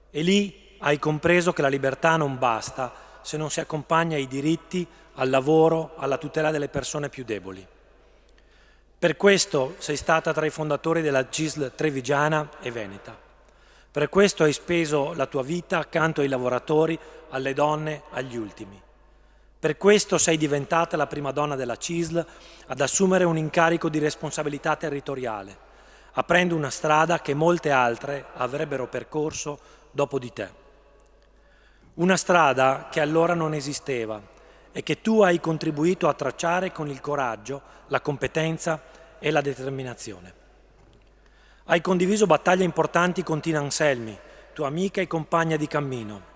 e lì hai compreso che la libertà non basta se non si accompagna ai diritti, al lavoro, alla tutela delle persone più deboli. Per questo sei stata tra i fondatori della CISL trevigiana e veneta. Per questo hai speso la tua vita accanto ai lavoratori, alle donne, agli ultimi. Per questo sei diventata la prima donna della CISL ad assumere un incarico di responsabilità territoriale, aprendo una strada che molte altre avrebbero percorso dopo di te. Una strada che allora non esisteva e che tu hai contribuito a tracciare con il coraggio, la competenza e la determinazione. Hai condiviso battaglie importanti con Tina Anselmi, tua amica e compagna di cammino.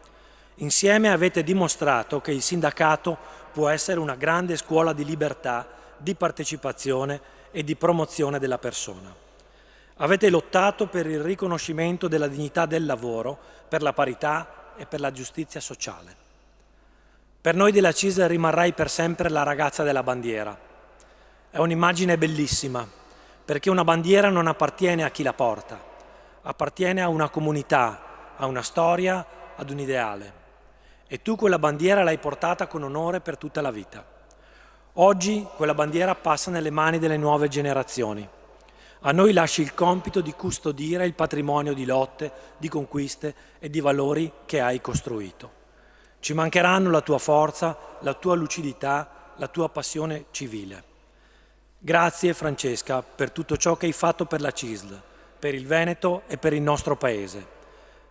Insieme avete dimostrato che il sindacato può essere una grande scuola di libertà, di partecipazione e di promozione della persona. Avete lottato per il riconoscimento della dignità del lavoro, per la parità e per la giustizia sociale. Per noi della CISL rimarrai per sempre la ragazza della bandiera. È un'immagine bellissima, perché una bandiera non appartiene a chi la porta, appartiene a una comunità, a una storia, ad un ideale. E tu quella bandiera l'hai portata con onore per tutta la vita. Oggi quella bandiera passa nelle mani delle nuove generazioni. A noi lasci il compito di custodire il patrimonio di lotte, di conquiste e di valori che hai costruito. Ci mancheranno la tua forza, la tua lucidità, la tua passione civile. Grazie Francesca per tutto ciò che hai fatto per la CISL, per il Veneto e per il nostro Paese.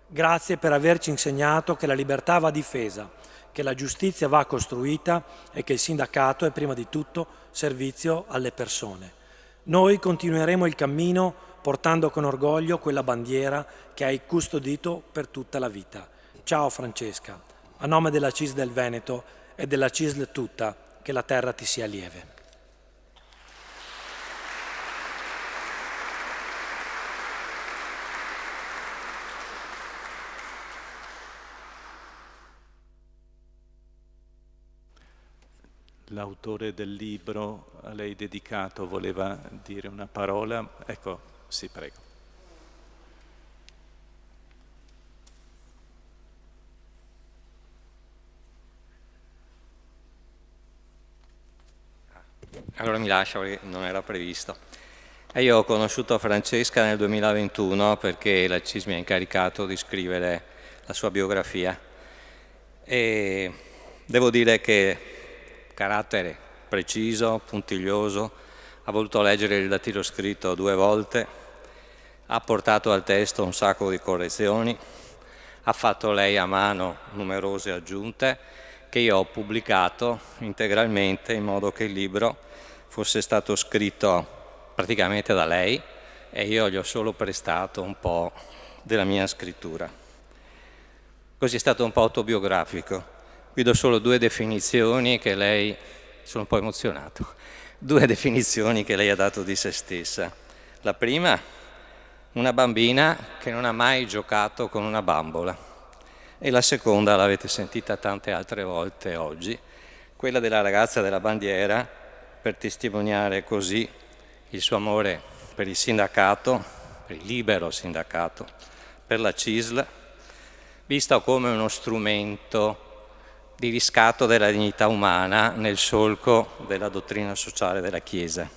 Grazie per averci insegnato che la libertà va difesa, che la giustizia va costruita e che il sindacato è prima di tutto servizio alle persone. Noi continueremo il cammino portando con orgoglio quella bandiera che hai custodito per tutta la vita. Ciao Francesca, a nome della CISL del Veneto e della CISL tutta, che la terra ti sia lieve. L'autore del libro a lei dedicato voleva dire una parola. Ecco, sì, prego. Allora mi lascia perché non era previsto. Io ho conosciuto Francesca nel 2021 perché la CISL mi ha incaricato di scrivere la sua biografia e devo dire che carattere preciso, puntiglioso, ha voluto leggere il datiro scritto 2 volte, ha portato al testo un sacco di correzioni, ha fatto lei a mano numerose aggiunte che io ho pubblicato integralmente in modo che il libro fosse stato scritto praticamente da lei e io gli ho solo prestato un po' della mia scrittura. Così è stato un po' autobiografico. Vi do solo 2 definizioni che lei, sono un po' emozionato, 2 definizioni che lei ha dato di se stessa. La prima, una bambina che non ha mai giocato con una bambola. E la seconda, l'avete sentita tante altre volte oggi, quella della ragazza della bandiera, per testimoniare così il suo amore per il sindacato, per il libero sindacato, per la CISL, vista come uno strumento di riscatto della dignità umana nel solco della dottrina sociale della Chiesa.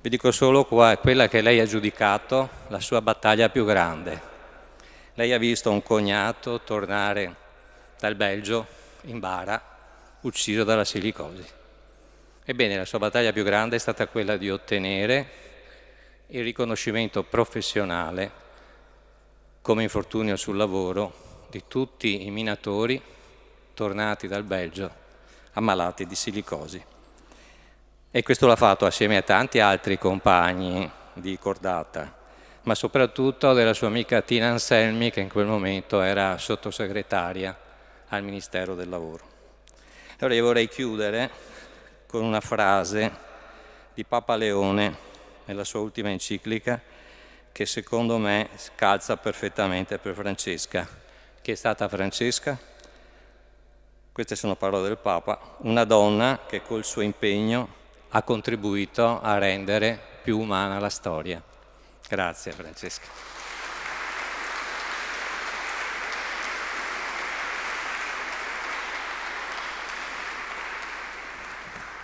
Vi dico solo quella che lei ha giudicato la sua battaglia più grande. Lei ha visto un cognato tornare dal Belgio in bara, ucciso dalla silicosi. Ebbene, la sua battaglia più grande è stata quella di ottenere il riconoscimento professionale come infortunio sul lavoro di tutti i minatori tornati dal Belgio ammalati di silicosi. E questo l'ha fatto assieme a tanti altri compagni di cordata, ma soprattutto della sua amica Tina Anselmi, che in quel momento era sottosegretaria al Ministero del Lavoro. Allora io vorrei chiudere con una frase di Papa Leone nella sua ultima enciclica che secondo me calza perfettamente per Francesca. Chi è stata Francesca? Queste sono parole del Papa, una donna che col suo impegno ha contribuito a rendere più umana la storia. Grazie Francesca.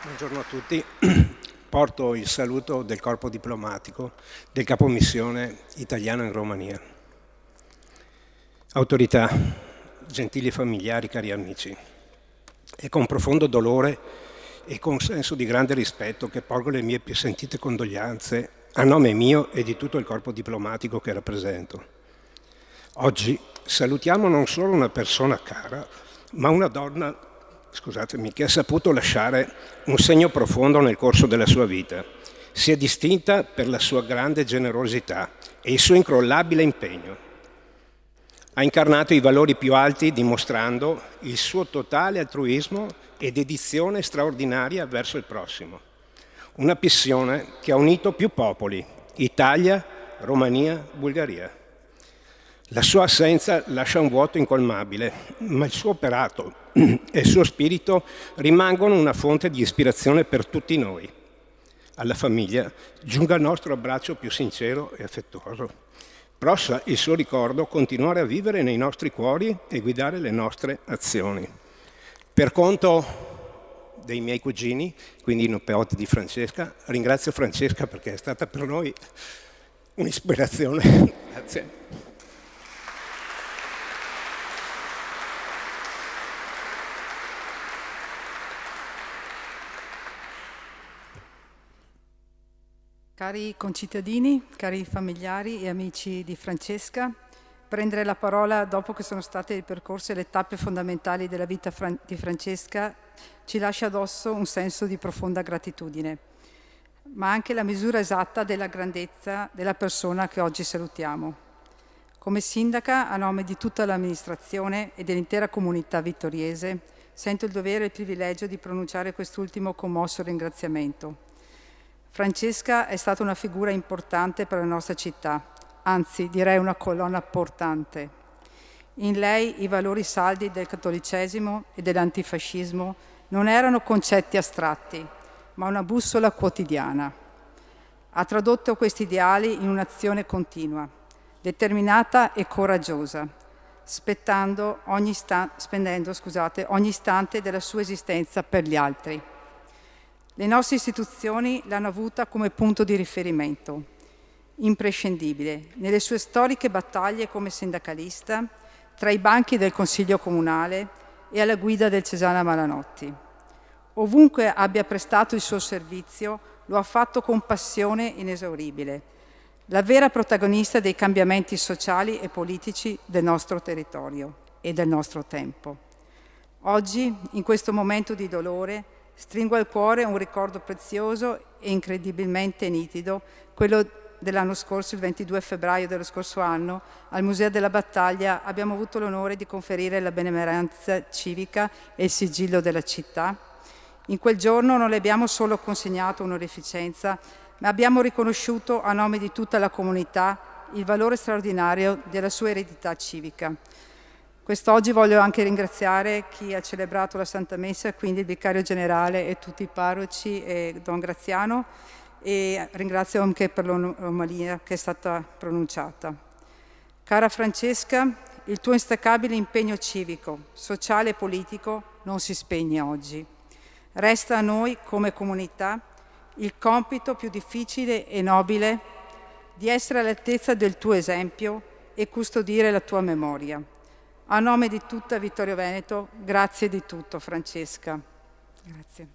Buongiorno a tutti. Porto il saluto del corpo diplomatico del capomissione italiano in Romania. Autorità, gentili familiari, cari amici, è con profondo dolore e con senso di grande rispetto che porgo le mie più sentite condoglianze a nome mio e di tutto il corpo diplomatico che rappresento. Oggi salutiamo non solo una persona cara, ma una donna, scusatemi, che ha saputo lasciare un segno profondo nel corso della sua vita. Si è distinta per la sua grande generosità e il suo incrollabile impegno. Ha incarnato i valori più alti dimostrando il suo totale altruismo e dedizione straordinaria verso il prossimo. Una passione che ha unito più popoli, Italia, Romania, Bulgaria. La sua assenza lascia un vuoto incolmabile, ma il suo operato e il suo spirito rimangono una fonte di ispirazione per tutti noi. Alla famiglia giunga il nostro abbraccio più sincero e affettuoso. Possa il suo ricordo continuare a vivere nei nostri cuori e guidare le nostre azioni. Per conto dei miei cugini, quindi i nipoti di Francesca, ringrazio Francesca perché è stata per noi un'ispirazione. Grazie. Cari concittadini, cari familiari e amici di Francesca, prendere la parola dopo che sono state percorse le tappe fondamentali della vita di Francesca ci lascia addosso un senso di profonda gratitudine, ma anche la misura esatta della grandezza della persona che oggi salutiamo. Come sindaca, a nome di tutta l'amministrazione e dell'intera comunità vittoriese, sento il dovere e il privilegio di pronunciare quest'ultimo commosso ringraziamento. Francesca è stata una figura importante per la nostra città, anzi direi una colonna portante. In lei i valori saldi del cattolicesimo e dell'antifascismo non erano concetti astratti, ma una bussola quotidiana. Ha tradotto questi ideali in un'azione continua, determinata e coraggiosa, spendendo ogni istante della sua esistenza per gli altri. Le nostre istituzioni l'hanno avuta come punto di riferimento, imprescindibile, nelle sue storiche battaglie come sindacalista, tra i banchi del Consiglio Comunale e alla guida del Cesana Malanotti. Ovunque abbia prestato il suo servizio, lo ha fatto con passione inesauribile, la vera protagonista dei cambiamenti sociali e politici del nostro territorio e del nostro tempo. Oggi, in questo momento di dolore, stringo al cuore un ricordo prezioso e incredibilmente nitido, quello dell'anno scorso, il 22 febbraio dello scorso anno, al Museo della Battaglia abbiamo avuto l'onore di conferire la benemerenza civica e il sigillo della città. In quel giorno non le abbiamo solo consegnato un'onorificenza, ma abbiamo riconosciuto a nome di tutta la comunità il valore straordinario della sua eredità civica. Quest'oggi voglio anche ringraziare chi ha celebrato la Santa Messa, quindi il Vicario Generale e tutti i parroci e Don Graziano, e ringrazio anche per l'omalia che è stata pronunciata. Cara Francesca, il tuo instancabile impegno civico, sociale e politico non si spegne oggi. Resta a noi, come comunità, il compito più difficile e nobile di essere all'altezza del tuo esempio e custodire la tua memoria. A nome di tutta Vittorio Veneto, grazie di tutto, Francesca. Grazie.